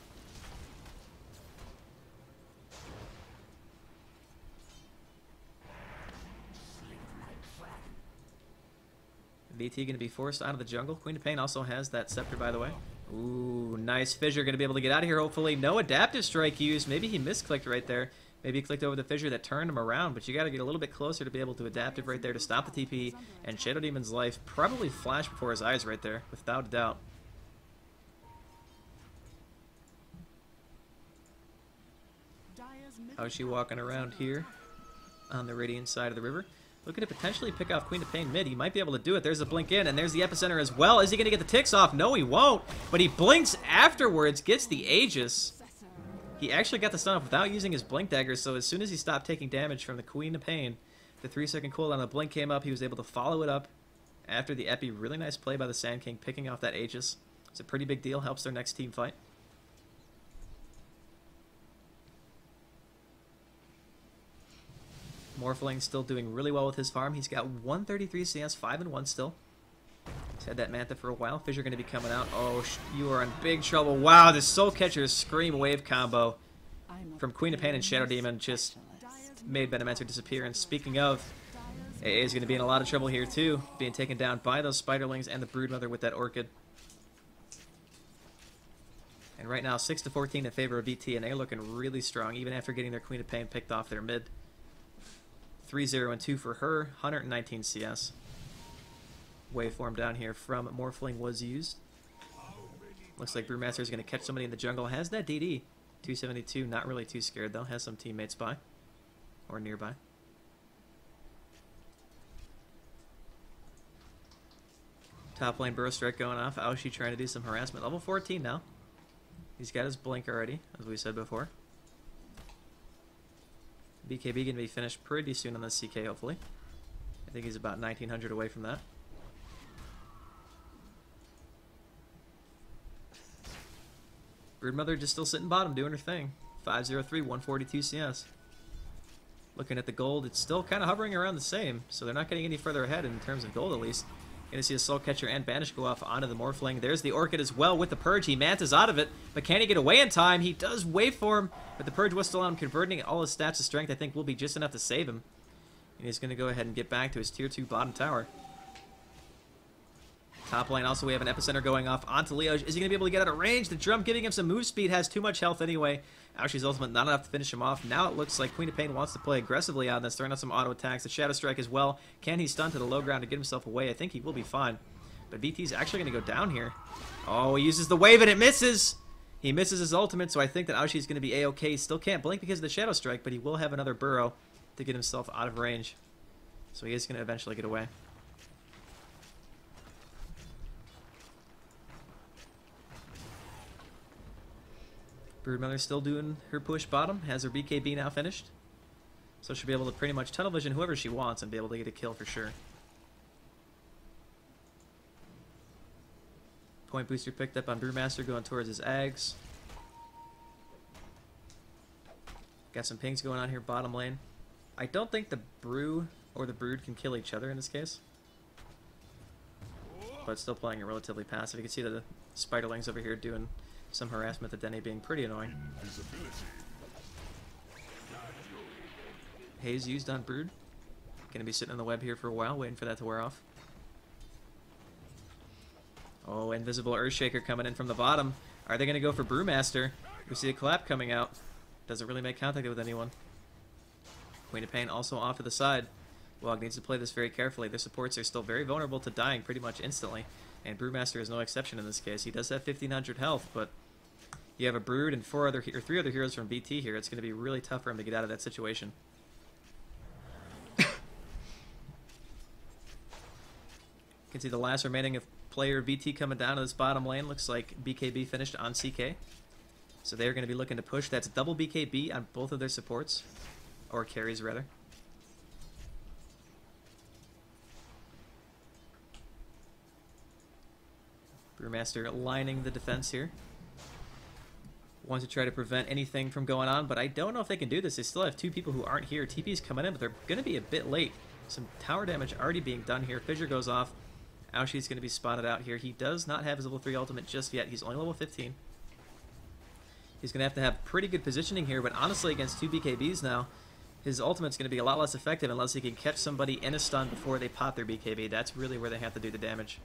VT going to be forced out of the jungle. Queen of Pain also has that scepter, by the way. Ooh, nice fissure. Going to be able to get out of here, hopefully. No adaptive strike used. Maybe he misclicked right there. Maybe he clicked over the fissure that turned him around, but you got to get a little bit closer to be able to adaptive right there to stop the TP. And Shadow Demon's life probably flashed before his eyes right there, without a doubt. How's she walking around here on the Radiant side of the river? Looking to potentially pick off Queen of Pain mid. He might be able to do it. There's a blink in, and there's the epicenter as well. Is he going to get the ticks off? No, he won't. But he blinks afterwards, gets the Aegis. He actually got the stun off without using his blink dagger, so as soon as he stopped taking damage from the Queen of Pain, the 3-second cooldown, the blink came up. He was able to follow it up after the epi. Really nice play by the Sand King, picking off that Aegis. It's a pretty big deal. Helps their next team fight. Morphling still doing really well with his farm. He's got 133 CS, 5-1 still. He's had that Mantha for a while. Fissure going to be coming out. Oh, you are in big trouble. Wow, this Soul Catcher Scream Wave combo from Queen of Pain and Shadow Demon just made Venomancer disappear. And speaking of, AA is going to be in a lot of trouble here too, being taken down by those Spiderlings and the Broodmother with that Orchid. And right now, 6-14 in favor of VT, and they're looking really strong, even after getting their Queen of Pain picked off their mid. 3-0-2 for her, 119 CS. Waveform down here from Morphling was used. Looks like Brewmaster is going to catch somebody in the jungle. Has that DD. 272, not really too scared though. Has some teammates by. Or nearby. Top lane Burrow Strike going off. Aoshi trying to do some harassment. Level 14 now. He's got his blink already, as we said before. BKB going to be finished pretty soon on this CK, hopefully. I think he's about 1900 away from that. Broodmother just still sitting bottom, doing her thing. 503, 142 CS. Looking at the gold, it's still kind of hovering around the same, so they're not getting any further ahead in terms of gold at least. Going to see a Soul Catcher and Banish go off onto the Morphling. There's the Orchid as well with the Purge. He Manta's out of it, but can he get away in time? He does waveform, but the Purge was still on him, converting all his stats to strength. I think will be just enough to save him. And he's going to go ahead and get back to his tier 2 bottom tower. Top lane also we have an Epicenter going off onto Leo. Is he going to be able to get out of range? The drum giving him some move speed, has too much health anyway. Aoshi's ultimate not enough to finish him off. Now it looks like Queen of Pain wants to play aggressively on this, throwing out some auto attacks. The Shadow Strike as well. Can he stun to the low ground to get himself away? I think he will be fine. But VT's actually going to go down here. Oh, he uses the wave and it misses! He misses his ultimate, so I think that Aoshi's going to be A-okay. Still can't blink because of the Shadow Strike, but he will have another burrow to get himself out of range. So he is going to eventually get away. Broodmother still doing her push bottom, has her BKB now finished. So she'll be able to pretty much tunnel vision whoever she wants and be able to get a kill for sure. Point booster picked up on Brewmaster going towards his Ags. Got some pings going on here bottom lane. I don't think the Brew or the Brood can kill each other in this case. But still playing it relatively passive. You can see the Spiderlings over here doing some harassment, the Denny being pretty annoying. Haze used on Brood. Gonna be sitting on the web here for a while, waiting for that to wear off. Oh, Invisible Earthshaker coming in from the bottom. Are they gonna go for Brewmaster? We see a clap coming out. Doesn't really make contact with anyone. Queen of Pain also off to the side. WoG needs to play this very carefully. Their supports are still very vulnerable to dying pretty much instantly. And Brewmaster is no exception in this case. He does have 1500 health, but you have a Brood and 3 other heroes from BT here. It's going to be really tough for him to get out of that situation. You can see the last remaining of player VT coming down to this bottom lane. Looks like BKB finished on CK. So they're going to be looking to push. That's double BKB on both of their supports. Or carries, rather. Brewmaster lining the defense here. Wants to try to prevent anything from going on, but I don't know if they can do this. They still have 2 people who aren't here. TP's coming in, but they're going to be a bit late. Some tower damage already being done here. Fissure goes off. Aoshi's going to be spotted out here. He does not have his level 3 ultimate just yet. He's only level 15. He's going to have pretty good positioning here, but honestly against 2 BKBs now, his ultimate's going to be a lot less effective unless he can catch somebody in a stun before they pop their BKB. That's really where they have to do the damage.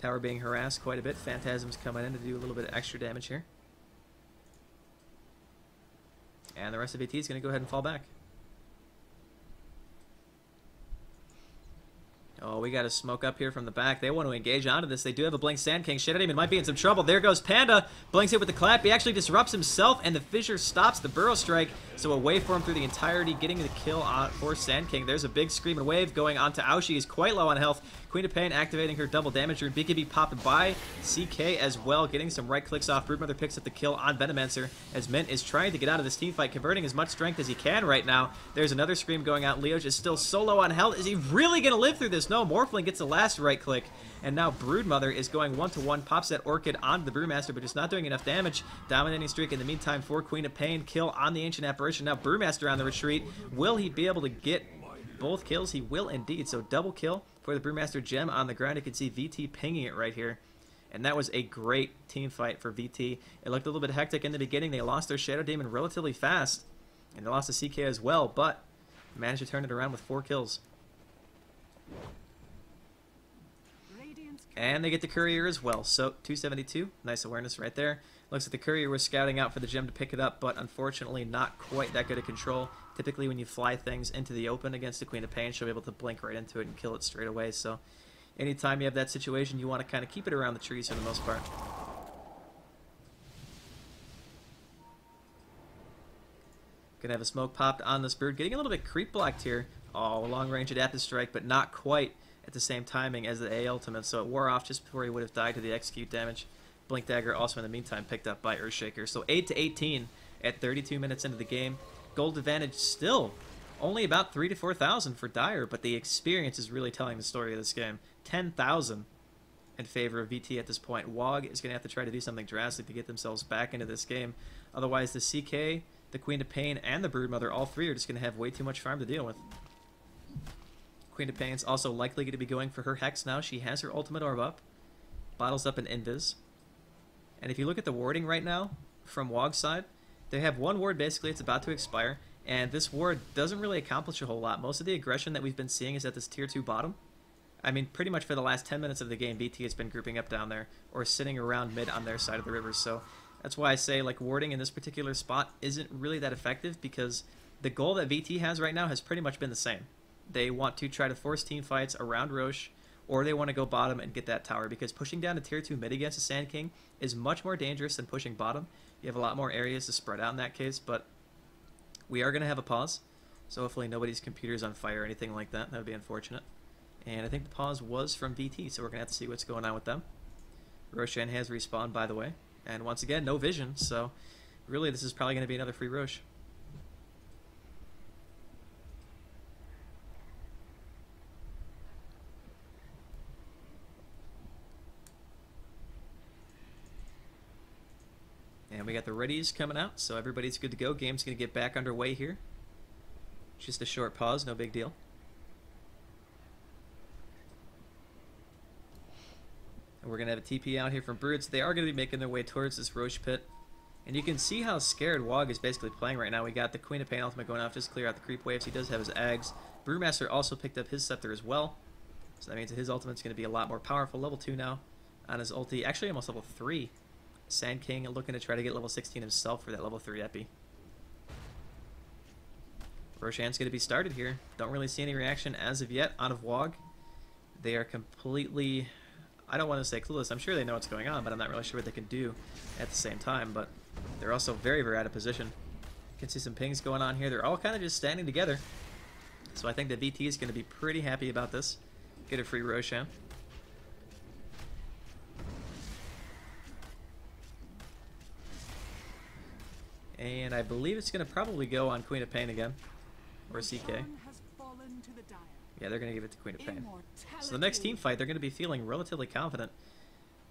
Tower being harassed quite a bit. Phantasm's coming in to do a little bit of extra damage here. And the rest of AT is going to go ahead and fall back. Oh, Oh, we got to smoke up here from the back. They want to engage onto this. They do have a Blink Sand King. Shadow Demon might be in some trouble. There goes Panda. Blinks it with the clap. He actually disrupts himself, and the Fissure stops the Burrow Strike. So a waveform through the entirety, getting the kill for Sand King. There's a big Screaming Wave going onto Aoshi. He's quite low on health. Queen of Pain activating her double damage rune. BKB popping by. CK as well, getting some right clicks off. Broodmother picks up the kill on Venomancer as Mint is trying to get out of this team fight, converting as much strength as he can right now. There's another Scream going out. Leoj is still so low on health. Is he really going to live through this? No, Morphling gets the last right click. And now Broodmother is going 1-to-1. Pops that Orchid onto the Brewmaster, but just not doing enough damage. Dominating streak in the meantime for Queen of Pain. Kill on the Ancient Apparition. Now Brewmaster on the retreat. Will he be able to get both kills? He will indeed. So double kill for the Brewmaster gem on the ground. You can see VT pinging it right here. And that was a great team fight for VT. It looked a little bit hectic in the beginning. They lost their Shadow Demon relatively fast. And they lost the CK as well, but managed to turn it around with 4 kills. And they get the Courier as well. So 272, nice awareness right there. Looks like the Courier was scouting out for the gem to pick it up, but unfortunately not quite that good at control. Typically when you fly things into the open against the Queen of Pain, she'll be able to blink right into it and kill it straight away. So anytime you have that situation, you want to kind of keep it around the trees for the most part. Gonna have a smoke popped on this bird. Getting a little bit creep blocked here. Oh, long range adaptive strike, but not quite at the same timing as the A ultimate, so it wore off just before he would have died to the execute damage. Blink Dagger also in the meantime picked up by Earthshaker. So 8-18 at 32 minutes into the game. Gold advantage still only about 3,000 to 4,000 for Dire, but the experience is really telling the story of this game. 10,000 in favor of VT at this point. WoG is going to have to try to do something drastic to get themselves back into this game. Otherwise, the CK, the Queen of Pain, and the Broodmother, all three are just going to have way too much farm to deal with. Queen of Pain's also likely going to be going for her Hex now. She has her ultimate orb up. Bottles up an Invis. And if you look at the warding right now from WoG's side, they have one ward basically. It's about to expire. And this ward doesn't really accomplish a whole lot. Most of the aggression that we've been seeing is at this tier 2 bottom. I mean, pretty much for the last 10 minutes of the game, VT has been grouping up down there or sitting around mid on their side of the river. So that's why I say like warding in this particular spot isn't really that effective, because the goal that VT has right now has pretty much been the same. They want to try to force team fights around Roche, or they want to go bottom and get that tower, because pushing down to tier 2 mid against a Sand King is much more dangerous than pushing bottom. You have a lot more areas to spread out in that case, but we are going to have a pause, so hopefully nobody's computer's on fire or anything like that. That would be unfortunate. And I think the pause was from VT, so we're going to have to see what's going on with them. Roshan has respawned, by the way, and once again, no vision, so really this is probably going to be another free Roche. And we got the readies coming out, so everybody's good to go. Game's going to get back underway here. Just a short pause, no big deal. And we're going to have a TP out here from Broods. They are going to be making their way towards this Roche pit. And you can see how scared WoG is basically playing right now. We got the Queen of Pain ultimate going off, just clear out the creep waves. He does have his Ags. Brewmaster also picked up his Scepter as well. So that means that his ultimate's going to be a lot more powerful. Level 2 now on his ulti. Actually almost level 3. Sand King looking to try to get level 16 himself for that level 3 epi. Roshan's going to be started here. Don't really see any reaction as of yet out of WoG. They are completely, I don't want to say clueless. I'm sure they know what's going on, but I'm not really sure what they can do at the same time. But they're also very, very out of position. You can see some pings going on here. They're all kind of just standing together. So I think that VT is going to be pretty happy about this. Get a free Roshan. And I believe it's going to probably go on Queen of Pain again. Or CK. Yeah, they're going to give it to Queen of Pain. So the next team fight, they're going to be feeling relatively confident.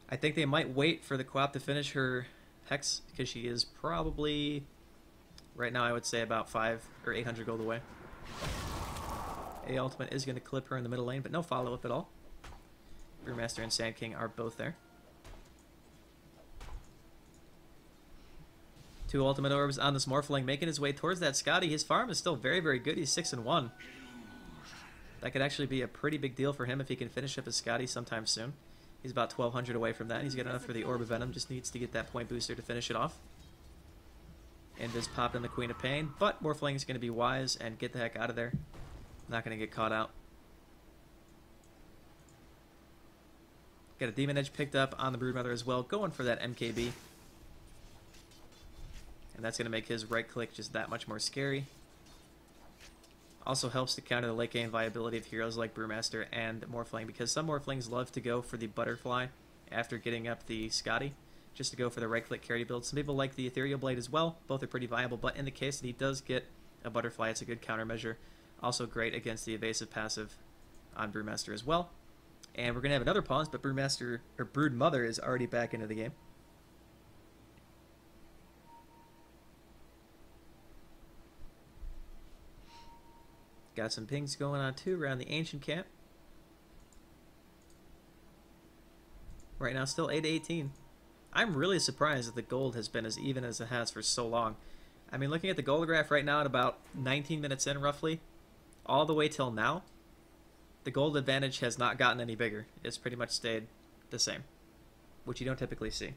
I think they might wait for the co-op to finish her Hex, because she is probably, right now I would say about 500 or 800 gold away. A ultimate is going to clip her in the middle lane, but no follow-up at all. Brewmaster and Sand King are both there. 2 ultimate orbs on this Morphling, making his way towards that Scotty. His farm is still very, very good. He's 6-1. That could actually be a pretty big deal for him if he can finish up his Scotty sometime soon. He's about 1,200 away from that. He's got enough for the Orb of Venom. Just needs to get that point booster to finish it off. Invis popped in the Queen of Pain, but Morphling is going to be wise and get the heck out of there. Not going to get caught out. Got a Demon Edge picked up on the Broodmother as well, going for that MKB. And that's going to make his right click just that much more scary. Also helps to counter the late game viability of heroes like Brewmaster and Morphling, because some Morphlings love to go for the Butterfly after getting up the Scotty, just to go for the right click carry build. Some people like the Ethereal Blade as well. Both are pretty viable, but in the case that he does get a Butterfly, it's a good countermeasure. Also great against the evasive passive on Brewmaster as well. And we're going to have another pause, but Brewmaster, or Broodmother, is already back into the game. Got some pings going on too around the Ancient Camp. Right now still 8-18. I'm really surprised that the gold has been as even as it has for so long. I mean, looking at the gold graph right now at about 19 minutes in roughly, all the way till now, the gold advantage has not gotten any bigger. It's pretty much stayed the same, which you don't typically see.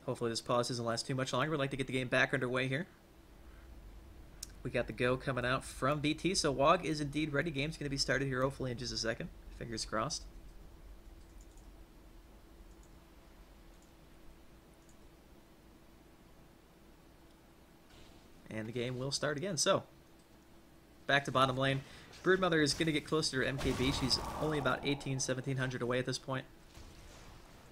Hopefully this pause doesn't last too much longer. We'd like to get the game back underway here. We got the go coming out from BT, so WoG is indeed ready. Game's going to be started here hopefully in just a second. Fingers crossed. And the game will start again. So, back to bottom lane. Broodmother is going to get closer to MKB. She's only about 1700 away at this point.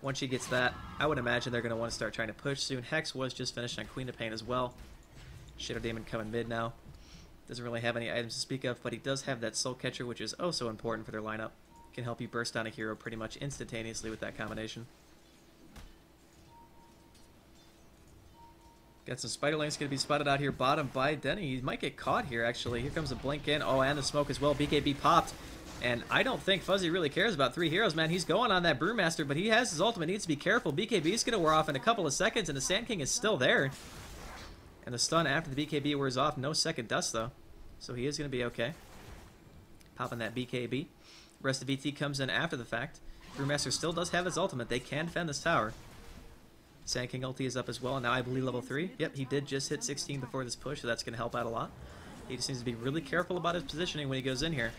Once she gets that, I would imagine they're going to want to start trying to push soon. Hex was just finished on Queen of Pain as well. Shadow Demon coming mid now. Doesn't really have any items to speak of, but he does have that Soul Catcher, which is oh so important for their lineup. Can help you burst down a hero pretty much instantaneously with that combination. Got some Spiderlings going to be spotted out here bottom by Denny. He might get caught here, actually. Here comes a blink in. Oh, and the smoke as well. BKB popped. And I don't think Fuzzy really cares about 3 heroes, man. He's going on that Brewmaster, but he has his ultimate. Needs to be careful. BKB is going to wear off in a couple of seconds, and the Sand King is still there. And the stun after the BKB wears off. No second dust, though. So he is going to be okay. Popping that BKB. Rest of VT comes in after the fact. Brewmaster still does have his ultimate. They can defend this tower. Sand King ulti is up as well. Now I believe level 3. Yep, he did just hit 16 before this push, so that's going to help out a lot. He just needs to be really careful about his positioning when he goes in here.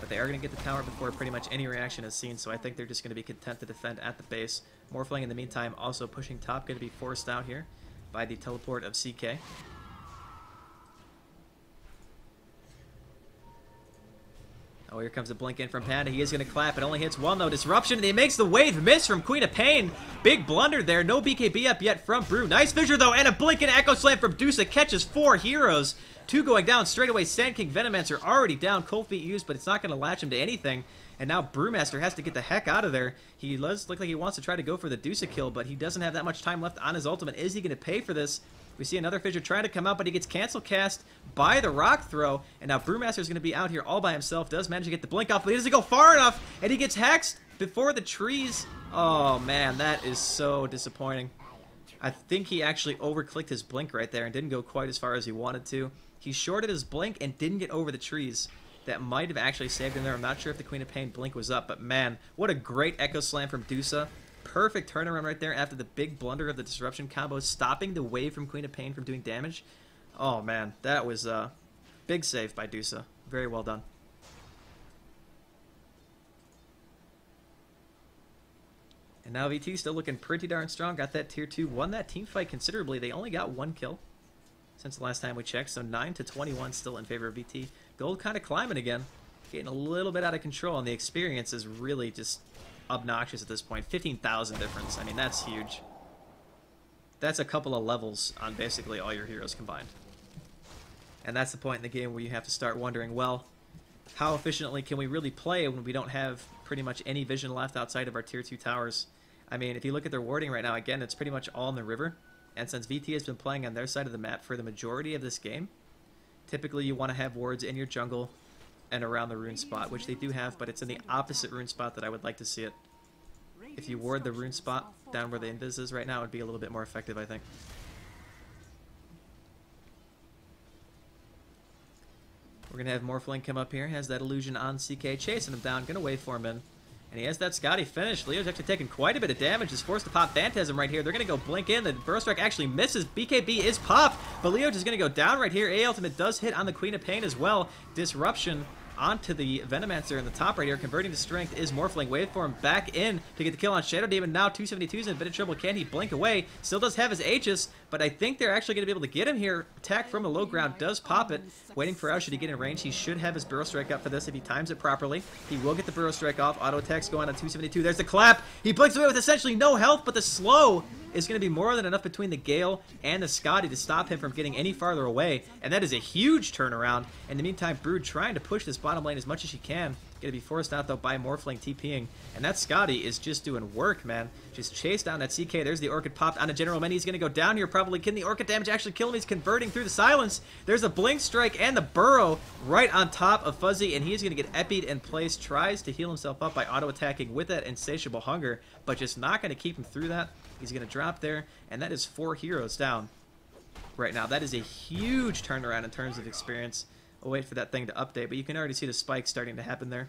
But they are going to get the tower before pretty much any reaction is seen, so I think they're just going to be content to defend at the base. Morphling in the meantime also pushing top, going to be forced out here by the teleport of CK. Oh, here comes a blink in from Panda. He is going to clap. It only hits one, though. Disruption, and he makes the wave miss from Queen of Pain. Big blunder there. No BKB up yet from Brew. Nice fissure, though, and a blink and Echo Slam from Dusa. Catches 4 heroes. 2 going down straight away. Sand King, Venomancer already down. Cold Feet used, but it's not going to latch him to anything. And now Brewmaster has to get the heck out of there. He does look like he wants to try to go for the Dusa kill, but he doesn't have that much time left on his ultimate. Is he going to pay for this? We see another fissure trying to come out, but he gets cancel cast by the rock throw. And now Brewmaster is going to be out here all by himself. Does manage to get the blink off, but he doesn't go far enough. And he gets hexed before the trees. Oh, man, that is so disappointing. I think he actually overclicked his blink right there and didn't go quite as far as he wanted to. He shorted his blink and didn't get over the trees. That might have actually saved him there. I'm not sure if the Queen of Pain blink was up, but man, what a great Echo Slam from Dusa. Perfect turnaround right there after the big blunder of the disruption combo, stopping the wave from Queen of Pain from doing damage. Oh man, that was a big save by Dusa. Very well done. And now VT still looking pretty darn strong. Got that tier 2, won that team fight considerably. They only got 1 kill since the last time we checked, so 9-21 still in favor of VT. Gold kind of climbing again, getting a little bit out of control, and the experience is really just obnoxious at this point. 15,000 difference. I mean, that's huge. That's a couple of levels on basically all your heroes combined. And that's the point in the game where you have to start wondering, well, how efficiently can we really play when we don't have pretty much any vision left outside of our tier 2 towers? I mean, if you look at their warding right now, again, it's pretty much all in the river. And since VT has been playing on their side of the map for the majority of this game, typically you want to have wards in your jungle and around the rune spot, which they do have, but it's in the opposite rune spot that I would like to see it. If you ward the rune spot down where the invis is right now, it would be a little bit more effective, I think. We're going to have Morphling come up here. Has that illusion on CK, chasing him down, going to waveform in. And he has that Scotty finished. Leo's actually taking quite a bit of damage. Is forced to pop Phantasm right here. They're going to go blink in. The Burst Strike actually misses. BKB is popped, but Leo just going to go down right here. A ultimate does hit on the Queen of Pain as well. Disruption onto the Venomancer in the top right here. Converting to strength is Morphling. Wait for him back in to get the kill on Shadow Demon. Now 272's in a bit of trouble. Can he blink away? Still does have his Aegis, but I think they're actually going to be able to get him here. Attack from the low ground does pop it. Waiting for Ash to get in range. He should have his Burrow Strike up for this if he times it properly. He will get the Burrow Strike off. Auto attacks going on 272. There's the clap. He blinks away with essentially no health, but the slow is going to be more than enough between the Gale and the Scotty to stop him from getting any farther away, and that is a huge turnaround. In the meantime, Brood trying to push this bottom lane as much as she can. Going to be forced out, though, by Morphling TPing, and that Scotty is just doing work, man. Just chase down that CK. There's the Orchid popped on a General Many. He's going to go down here, probably. Can the Orchid damage actually kill him? He's converting through the silence. There's a Blink Strike and the Burrow right on top of Fuzzy, and he's going to get epied in place. Tries to heal himself up by auto-attacking with that Insatiable Hunger, but just not going to keep him through that. He's going to drop there, and that is 4 heroes down right now. That is a huge turnaround in terms of experience. I'll wait for that thing to update, but you can already see the spike starting to happen there.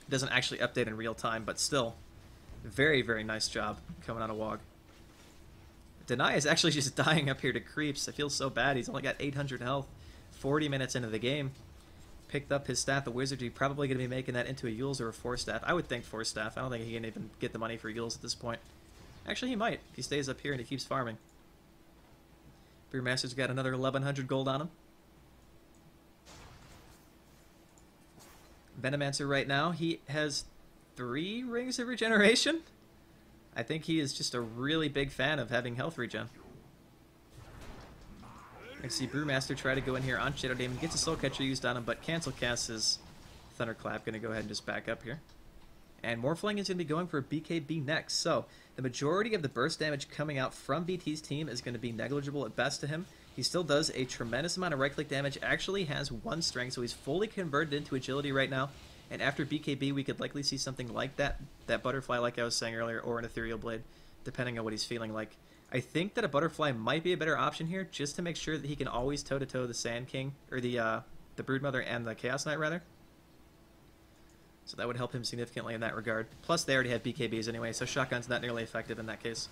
It doesn't actually update in real time, but still, very, very nice job coming out of WoG. Deny is actually just dying up here to creeps. I feel so bad. He's only got 800 health, 40 minutes into the game. Picked up his staff, the Wizardry, probably going to be making that into a Yules or a 4-staff. I would think 4-staff. I don't think he can even get the money for Yules at this point. Actually, he might, if he stays up here and he keeps farming. Brewmaster's got another 1,100 gold on him. Venomancer right now, he has 3 rings of regeneration. I think he is just a really big fan of having health regen. I see Brewmaster try to go in here on Shadow Demon, gets a Soul Catcher used on him, but cancel casts his Thunderclap. Going to go ahead and just back up here. And Morphling is going to be going for a BKB next. So the majority of the burst damage coming out from BT's team is going to be negligible at best to him. He still does a tremendous amount of right-click damage, actually has 1 strength, so he's fully converted into agility right now. And after BKB, we could likely see something like that Butterfly, like I was saying earlier, or an Ethereal Blade, depending on what he's feeling like. I think that a Butterfly might be a better option here, just to make sure that he can always toe-to-toe the Sand King, or the Broodmother and the Chaos Knight, rather. So that would help him significantly in that regard. Plus, they already have BKBs anyway, so Shotgun's not nearly effective in that case.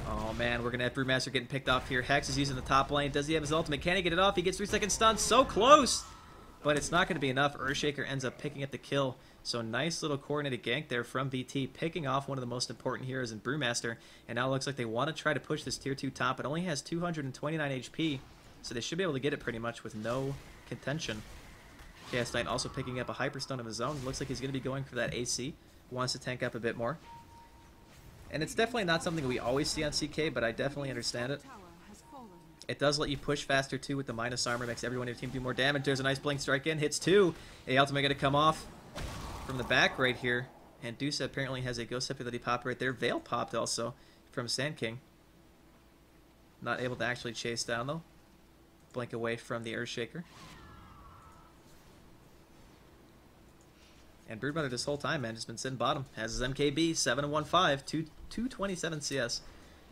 Oh man, we're going to have Brewmaster getting picked off here. Hex is using the top lane. Does he have his ultimate? Can he get it off? He gets 3-second stun. So close! But it's not going to be enough. Earthshaker ends up picking up the kill. So nice little coordinated gank there from BT, picking off one of the most important heroes in Brewmaster. And now it looks like they want to try to push this tier 2 top. It only has 229 HP, so they should be able to get it pretty much with no contention. Chaos Knight also picking up a Hyperstone of his own. Looks like he's going to be going for that AC. Wants to tank up a bit more. And it's definitely not something we always see on CK, but I definitely understand it. It does let you push faster too with the minus armor, makes everyone in your team do more damage. There's a nice Blink Strike in, hits 2. The ultimate going to come off from the back right here. And Deuce apparently has a Ghost Scepter that he popped right there. Veil popped also from Sand King. Not able to actually chase down though. Blink away from the Earthshaker. And Broodmother this whole time, man, just been sitting bottom. Has his MKB, 7-1-5, 227 CS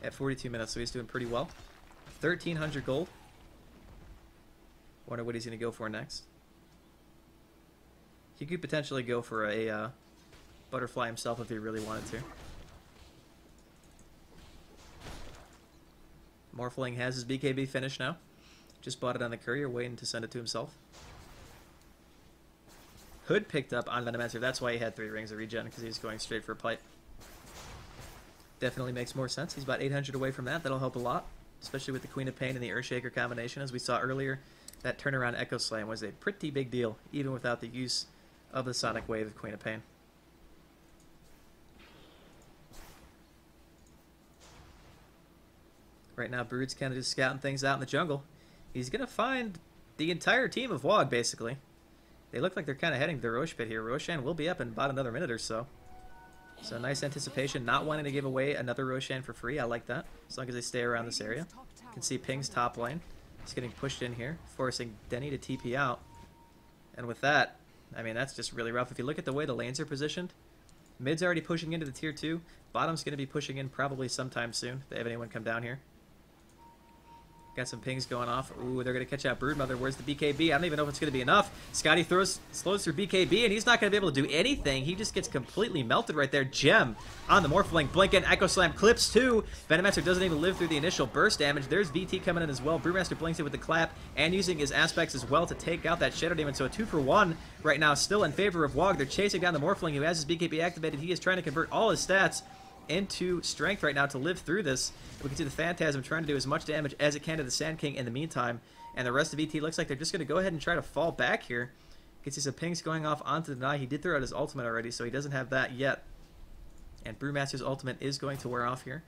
at 42 minutes, so he's doing pretty well. 1,300 gold. Wonder what he's going to go for next. He could potentially go for a Butterfly himself if he really wanted to. Morphling has his BKB finished now. Just bought it on the courier, waiting to send it to himself. Hood picked up on Venomancer. That's why he had 3 rings of regen, because he was going straight for a pipe. Definitely makes more sense. He's about 800 away from that. That'll help a lot, especially with the Queen of Pain and the Earthshaker combination. As we saw earlier, that turnaround Echo Slam was a pretty big deal, even without the use of the Sonic Wave of Queen of Pain. Right now, Brood's kind of just scouting things out in the jungle. He's going to find the entire team of WoG, basically. They look like they're kind of heading to the Roche pit here. Roshan will be up in about another minute or so. So nice anticipation, not wanting to give away another Roshan for free. I like that, as long as they stay around this area. You can see Ping's top lane. He's getting pushed in here, forcing Denny to TP out. And with that, I mean, that's just really rough. If you look at the way the lanes are positioned, mid's already pushing into the tier 2. Bottom's going to be pushing in probably sometime soon, if they have anyone come down here. Got some pings going off. Ooh, they're going to catch out Broodmother. Where's the BKB? I don't even know if it's going to be enough. Scotty slows through BKB, and he's not going to be able to do anything. He just gets completely melted right there. Gem on the Morphling. Blink in. Echo Slam clips too. Venomancer doesn't even live through the initial burst damage. There's VT coming in as well. Brewmaster blinks it with the clap and using his aspects as well to take out that Shadow Demon. So a 2-for-1 right now still in favor of WoG. They're chasing down the Morphling who has his BKB activated. He is trying to convert all his stats into strength right now to live through this. We can see the Phantasm trying to do as much damage as it can to the Sand King in the meantime, and the rest of ET looks like they're just going to go ahead and try to fall back here. You can see some pings going off onto the Deny. He did throw out his ultimate already, so he doesn't have that yet. And Brewmaster's ultimate is going to wear off here.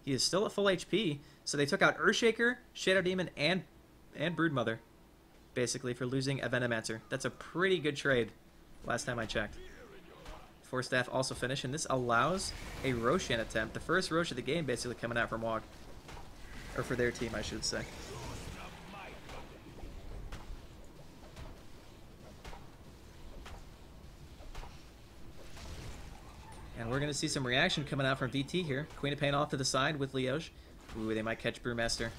He is still at full HP, so they took out Earthshaker, Shadow Demon, and Broodmother, basically, for losing a Venomancer. That's a pretty good trade, last time I checked. Force Staff also finished, and this allows a Roshan attempt. The first Rosh of the game basically coming out from WoG. Or for their team, I should say. And we're going to see some reaction coming out from VT here. Queen of Pain off to the side with Leoge. Ooh, they might catch Brewmaster.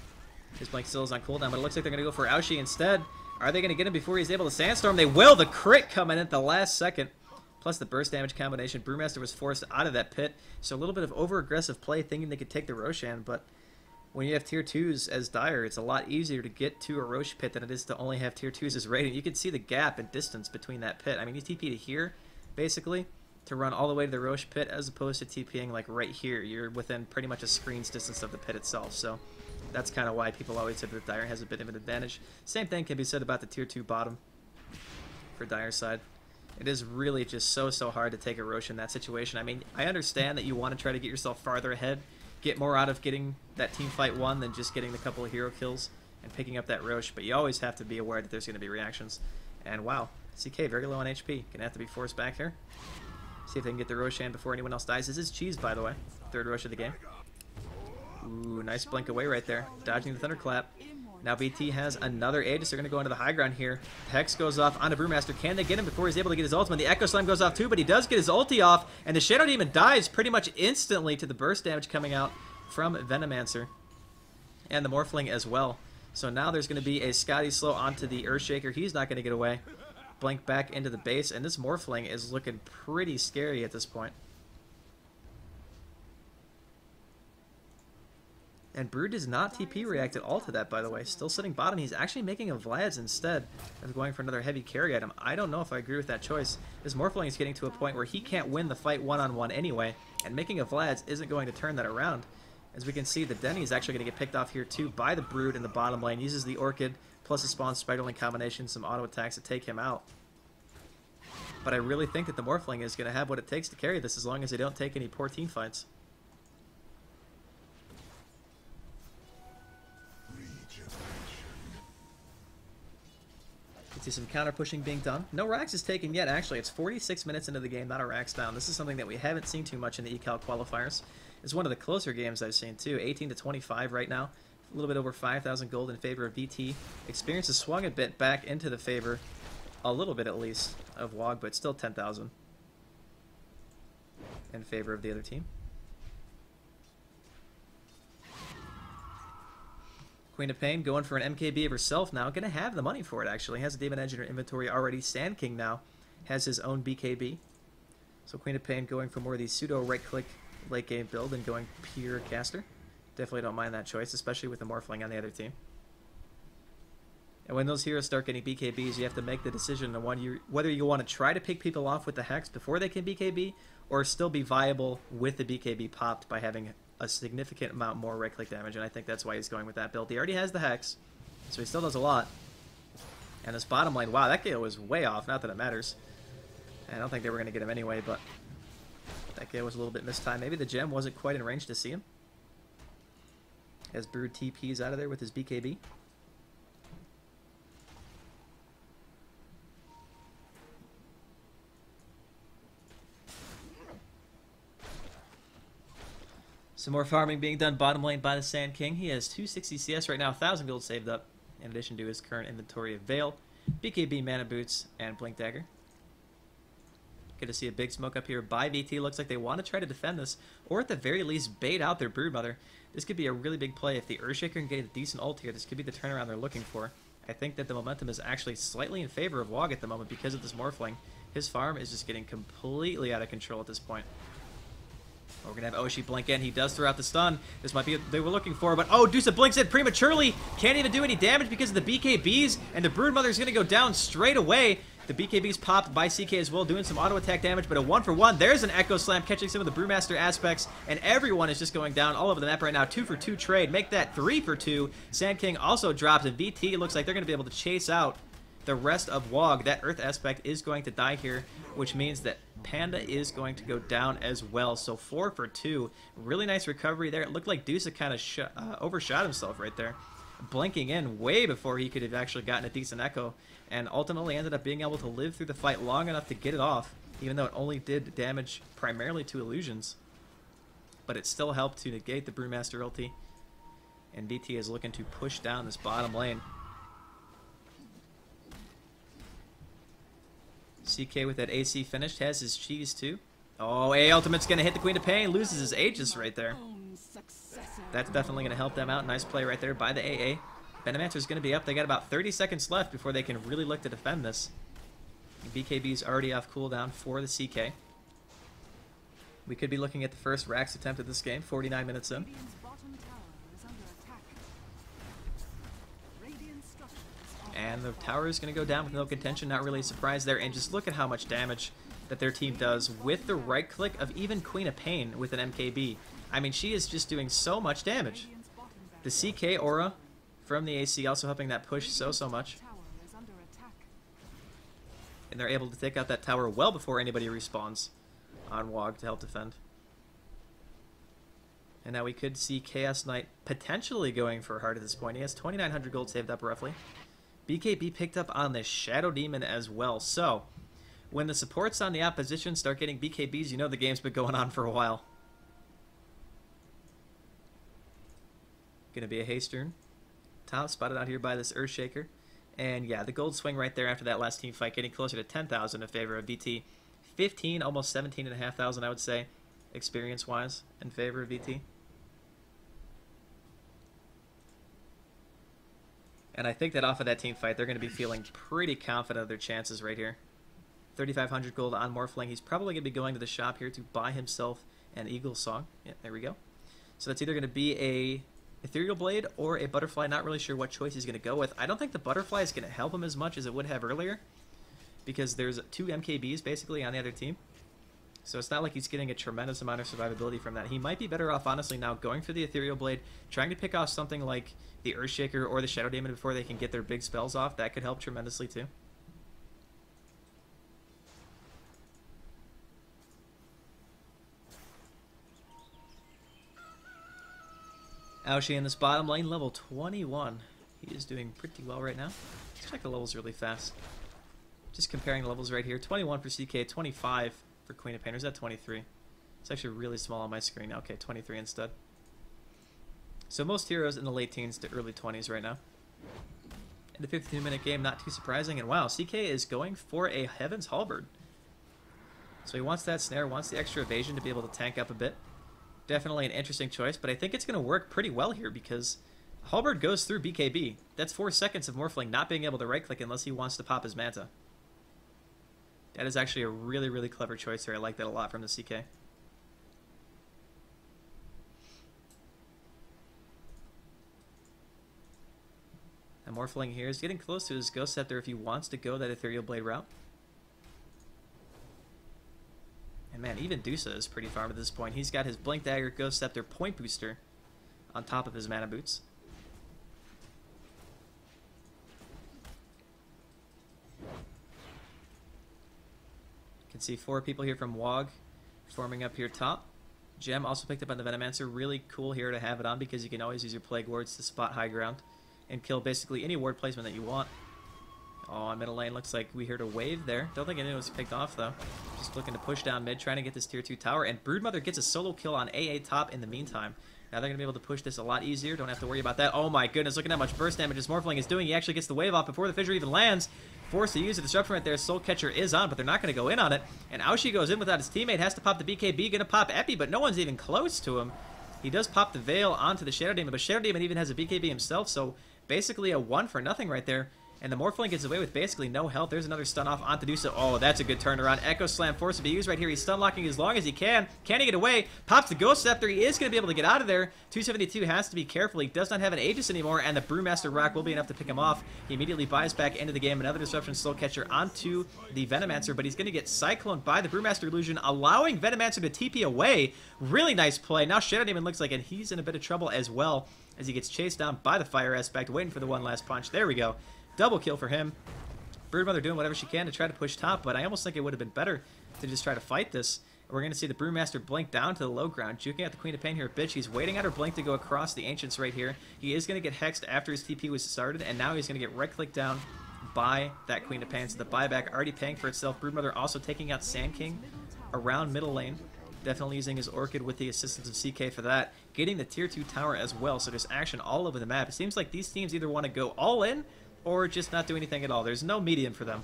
His Blink still is on cooldown, but it looks like they're going to go for Aoshi instead. Are they going to get him before he's able to Sandstorm? They will! The crit coming in at the last second. Plus the burst damage combination. Brewmaster was forced out of that pit. So a little bit of over-aggressive play, thinking they could take the Roshan. But when you have tier 2s as Dire, it's a lot easier to get to a Rosh pit than it is to only have tier 2s as Radiant. You can see the gap and distance between that pit. I mean, you TP to here, basically, to run all the way to the Rosh pit, as opposed to TPing like right here. You're within pretty much a screen's distance of the pit itself. So that's kind of why people always say that Dire has a bit of an advantage. Same thing can be said about the tier 2 bottom for Dire's side. It is really just so hard to take a Rosh in that situation. I mean, I understand that you want to try to get yourself farther ahead, get more out of getting that team fight won than just getting the couple of hero kills and picking up that Rosh, but you always have to be aware that there's going to be reactions. And wow, CK very low on HP. Gonna have to be forced back here. See if they can get the Roshan before anyone else dies. This is Cheese, by the way. Third Rosh of the game. Ooh, nice blink away right there. Dodging the Thunderclap. Now BT has another Aegis. They're going to go into the high ground here. Hex goes off onto Brewmaster. Can they get him before he's able to get his ultimate? The Echo Slam goes off too, but he does get his ulti off, and the Shadow Demon dies pretty much instantly to the burst damage coming out from Venomancer. And the Morphling as well. So now there's going to be a Scotty slow onto the Earthshaker. He's not going to get away. Blink back into the base, and this Morphling is looking pretty scary at this point. And Brew does not TP react at all to that, by the way. Still sitting bottom. He's actually making a Vlad's instead of going for another heavy carry item. I don't know if I agree with that choice. This Morphling is getting to a point where he can't win the fight one-on-one anyway, and making a Vlad's isn't going to turn that around. As we can see, the Denny is actually going to get picked off here too by the Brood in the bottom lane. Uses the Orchid plus a Spawn Spiderling combination, some auto attacks to take him out. But I really think that the Morphling is going to have what it takes to carry this as long as they don't take any poor team fights. You can see some counter pushing being done. No racks is taken yet, actually. It's 46 minutes into the game, not a racks down. This is something that we haven't seen too much in the ECAL Qualifiers. It's one of the closer games I've seen too. 18 to 25 right now. A little bit over 5,000 gold in favor of VT. Experience has swung a bit back into the favor, a little bit at least, of WoG, but still 10,000 in favor of the other team. Queen of Pain going for an MKB of herself now. Going to have the money for it, actually. Has a Demon Edge in her inventory already. Sand King now has his own BKB. So Queen of Pain going for more of the pseudo right-click late-game build and going pure caster. Definitely don't mind that choice, especially with the Morphling on the other team. And when those heroes start getting BKBs, you have to make the decision on whether you want to try to pick people off with the Hex before they can BKB, or still be viable with the BKB popped by having a significant amount more right-click damage, and I think that's why he's going with that build. He already has the Hex, so he still does a lot. And this bottom lane, wow, that KO was way off, not that it matters. I don't think they were going to get him anyway, but that KO was a little bit mistimed. Maybe the gem wasn't quite in range to see him. As Brood TP's out of there with his BKB. Some more farming being done bottom lane by the Sand King. He has 260 CS right now, 1,000 gold saved up, in addition to his current inventory of Veil, BKB, Mana Boots, and Blink Dagger. Good to see a big smoke up here by VT. Looks like they want to try to defend this, or at the very least bait out their Broodmother. This could be a really big play. If the Earthshaker can get a decent ult here, this could be the turnaround they're looking for. I think that the momentum is actually slightly in favor of WoG at the moment because of this Morphling. His farm is just getting completely out of control at this point. We're going to have Oshi blink in. He does throw out the stun. This might be what they were looking for, but oh, Dusa blinks in prematurely. Can't even do any damage because of the BKBs, and the Broodmother is going to go down straight away. The BKBs popped by CK as well, doing some auto attack damage, but a 1-for-1. There's an Echo Slam catching some of the Brewmaster aspects, and everyone is just going down all over the map right now. 2-for-2 trade. Make that 3-for-2. Sand King also drops, and VT looks like they're going to be able to chase out the rest of WoG. That Earth aspect is going to die here, which means that Panda is going to go down as well. So 4-for-2. Really nice recovery there. It looked like Dusa kind of overshot himself right there, blinking in way before he could have actually gotten a decent echo, and ultimately ended up being able to live through the fight long enough to get it off, even though it only did damage primarily to illusions. But it still helped to negate the Brewmaster ulti, and VT is looking to push down this bottom lane. CK with that AC finished has his cheese too. Oh, A ultimate's going to hit the Queen of Pain, loses his Aegis right there. That's definitely going to help them out. Nice play right there by the AA. Venomancer's going to be up. They got about 30 seconds left before they can really look to defend this. BKB's already off cooldown for the CK. We could be looking at the first Rax attempt at this game, 49 minutes in. And the tower is going to go down with no contention. Not really a surprise there. And just look at how much damage that their team does with the right click of even Queen of Pain with an MKB. I mean, she is just doing so much damage. The CK aura from the AC also helping that push so much. And they're able to take out that tower well before anybody respawns on WoG to help defend. And now we could see Chaos Knight potentially going for a heart at this point. He has 2,900 gold saved up roughly. BKB picked up on the Shadow Demon as well. So, when the supports on the opposition start getting BKBs, you know the game's been going on for a while. Gonna be a Haystern. Top spotted out here by this Earthshaker. And yeah, the gold swing right there after that last team fight, getting closer to 10,000 in favor of VT. 15, almost 17,500 I would say, experience-wise, in favor of VT. And I think that off of that team fight, they're going to be feeling pretty confident of their chances right here. 3,500 gold on Morphling. He's probably going to be going to the shop here to buy himself an Eagle Song. Yeah, there we go. So that's either going to be a Ethereal Blade or a Butterfly. Not really sure what choice he's going to go with. I don't think the Butterfly is going to help him as much as it would have earlier, because there's 2 MKBs basically on the other team. So it's not like he's getting a tremendous amount of survivability from that. He might be better off, honestly, now going for the Ethereal Blade, trying to pick off something like the Earthshaker or the Shadow Demon before they can get their big spells off. That could help tremendously too. Aoshi in this bottom lane, level 21. He is doing pretty well right now. Let's check the levels really fast. Just comparing the levels right here. 21 for CK, 25 for Queen of Pain. Or is that 23? It's actually really small on my screen. Okay, 23 instead. So most heroes in the late teens to early 20s right now. In the 52-minute game, not too surprising. And wow, CK is going for a Heaven's Halberd. So he wants that snare, wants the extra evasion to be able to tank up a bit. Definitely an interesting choice, but I think it's going to work pretty well here because Halberd goes through BKB. That's 4 seconds of Morphling not being able to right-click unless he wants to pop his Manta. That is actually a really, really clever choice here. I like that a lot from the CK. And Morphling here is getting close to his Ghost Scepter if he wants to go that Ethereal Blade route. And man, even Dusa is pretty farmed at this point. He's got his Blink Dagger, Ghost Scepter, Point Booster on top of his Mana Boots. You can see 4 people here from WoG forming up here top. Gem also picked up on the Venomancer. Really cool here to have it on because you can always use your Plague Wards to spot high ground and kill basically any ward placement that you want. Oh, on middle lane, looks like we heard a wave there. Don't think anyone was picked off, though. Just looking to push down mid, trying to get this tier 2 tower. And Broodmother gets a solo kill on AA top in the meantime. Now they're going to be able to push this a lot easier. Don't have to worry about that. Oh my goodness, look at how much burst damage this Morphling is doing. He actually gets the wave off before the Fissure even lands. forced to use the disruption right there. Soul Catcher is on, but they're not going to go in on it. And Aoshi goes in without his teammate, has to pop the BKB, going to pop Epi, but no one's even close to him. He does pop the Veil onto the Shadow Demon, but Shadow Demon even has a BKB himself, so basically a 1 for nothing right there. And the Morphling gets away with basically no health. There's another stun off onto Dusa. Oh, that's a good turnaround. Echo Slam forced to be used right here. He's stun locking as long as he can. Can he get away? Pops the Ghost Scepter. He is going to be able to get out of there. 272 has to be careful. He does not have an Aegis anymore, and the Brewmaster Rock will be enough to pick him off. He immediately buys back into the game. Another Disruption Soul Catcher onto the Venomancer, but he's going to get Cycloned by the Brewmaster Illusion, allowing Venomancer to TP away. Really nice play. Now Shadow Demon looks like, and he's in a bit of trouble as well, as he gets chased down by the Fire Aspect, waiting for the one last punch. There we go. Double kill for him. Broodmother doing whatever she can to try to push top, but I almost think it would have been better to just try to fight this. We're going to see the Brewmaster blink down to the low ground, juking out the Queen of Pain here a bit. She's waiting at her blink to go across the Ancients right here. He is going to get hexed after his TP was started, and now he's going to get right-clicked down by that Queen of Pain. So the buyback already paying for itself. Broodmother also taking out Sand King around middle lane. Definitely using his Orchid with the assistance of CK for that. Getting the tier 2 tower as well, so there's action all over the map. It seems like these teams either want to go all in or just not do anything at all. There's no medium for them.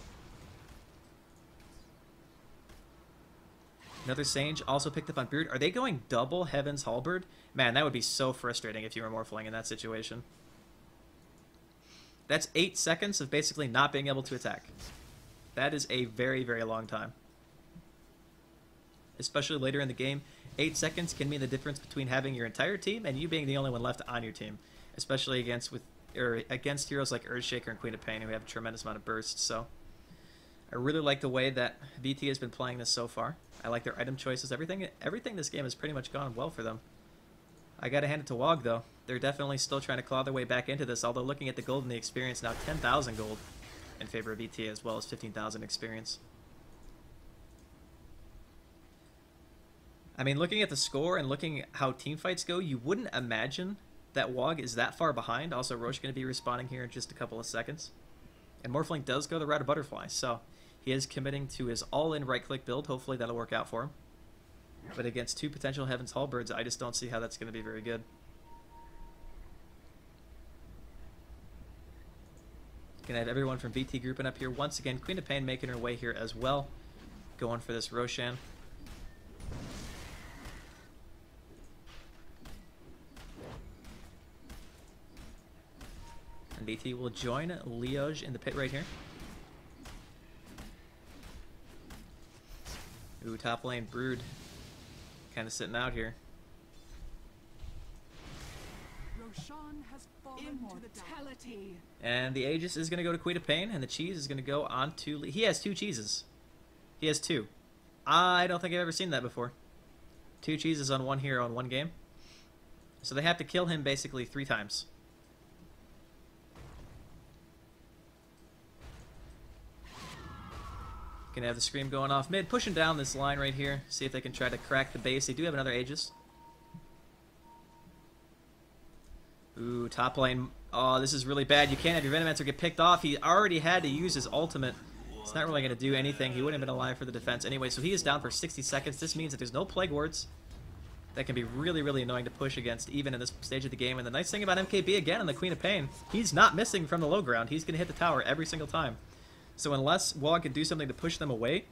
Another Sage also picked up on Brood. Are they going double Heaven's Halberd? Man, that would be so frustrating if you were Morphling in that situation. That's 8 seconds of basically not being able to attack. That is a very, very long time. Especially later in the game, 8 seconds can mean the difference between having your entire team and you being the only one left on your team. Especially against heroes like Earthshaker and Queen of Pain, who have a tremendous amount of bursts. So I really like the way that VT has been playing this so far. I like their item choices. Everything this game has pretty much gone well for them. I gotta hand it to WoG though. They're definitely still trying to claw their way back into this, although looking at the gold and the experience now, 10,000 gold in favor of VT as well as 15,000 experience. I mean, looking at the score and looking at how team fights go, you wouldn't imagine that WoG is that far behind. Also, Roche going to be respawning here in just a couple of seconds. And Morphling does go the route of Butterfly, so he is committing to his all-in right-click build. Hopefully that'll work out for him. But against 2 potential Heaven's Halberds, I just don't see how that's going to be very good. Gonna have everyone from VT grouping up here. Once again, Queen of Pain making her way here as well. Going for this Roshan. And VT will join Leoj in the pit right here. Ooh, top lane Brood. Kind of sitting out here. Roshan has fallen to the Immortality. And the Aegis is going to go to Queen of Pain, and the cheese is going to go on to... He has 2 cheeses. He has 2. I don't think I've ever seen that before. 2 cheeses on 1 hero in 1 game. So they have to kill him basically 3 times. Gonna have the Scream going off mid, pushing down this line right here. See if they can try to crack the base. They do have another Aegis. Ooh, top lane. Oh, this is really bad. You can't have your Venomancer get picked off. He already had to use his ultimate. It's not really going to do anything. He wouldn't have been alive for the defense anyway, so he is down for 60 seconds. This means that there's no Plague Wards. That can be really, really annoying to push against, even in this stage of the game. And the nice thing about MKB, again, and the Queen of Pain, he's not missing from the low ground. He's going to hit the tower every single time. So unless WoG can do something to push them away,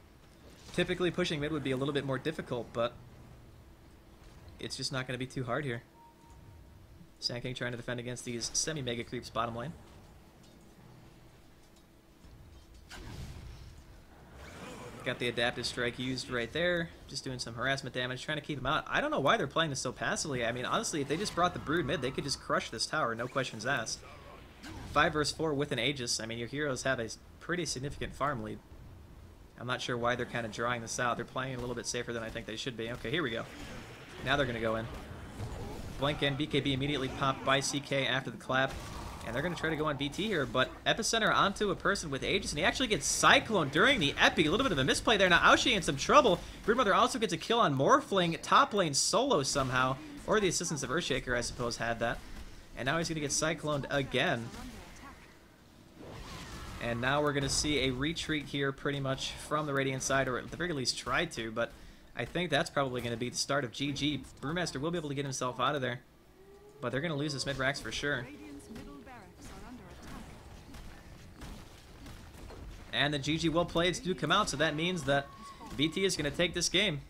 typically pushing mid would be a little bit more difficult, but it's just not going to be too hard here. Sand King trying to defend against these semi-mega creeps bottom lane. Got the Adaptive Strike used right there, just doing some harassment damage, trying to keep him out. I don't know why they're playing this so passively. I mean, honestly, if they just brought the Brood mid, they could just crush this tower, no questions asked. 5 versus 4 with an Aegis. I mean, your heroes have a pretty significant farm lead. I'm not sure why they're kind of drawing this out. They're playing a little bit safer than I think they should be. Okay, here we go. Now they're going to go in. Blink in. BKB immediately popped by CK after the clap. And they're going to try to go on BT here, but Epicenter onto a person with Aegis, and he actually gets Cyclone during the Epi. A little bit of a misplay there. Now Aoshi in some trouble. Broodmother also gets a kill on Morphling, top lane solo somehow. Or the assistance of Earthshaker, I suppose, had that. And now he's going to get Cycloned again. And now we're going to see a retreat here pretty much from the Radiant side, or at the very least try to, but I think that's probably going to be the start of GG. Brewmaster will be able to get himself out of there, but they're going to lose this mid-racks for sure. And the GG well played do come out, so that means that VT is going to take this game.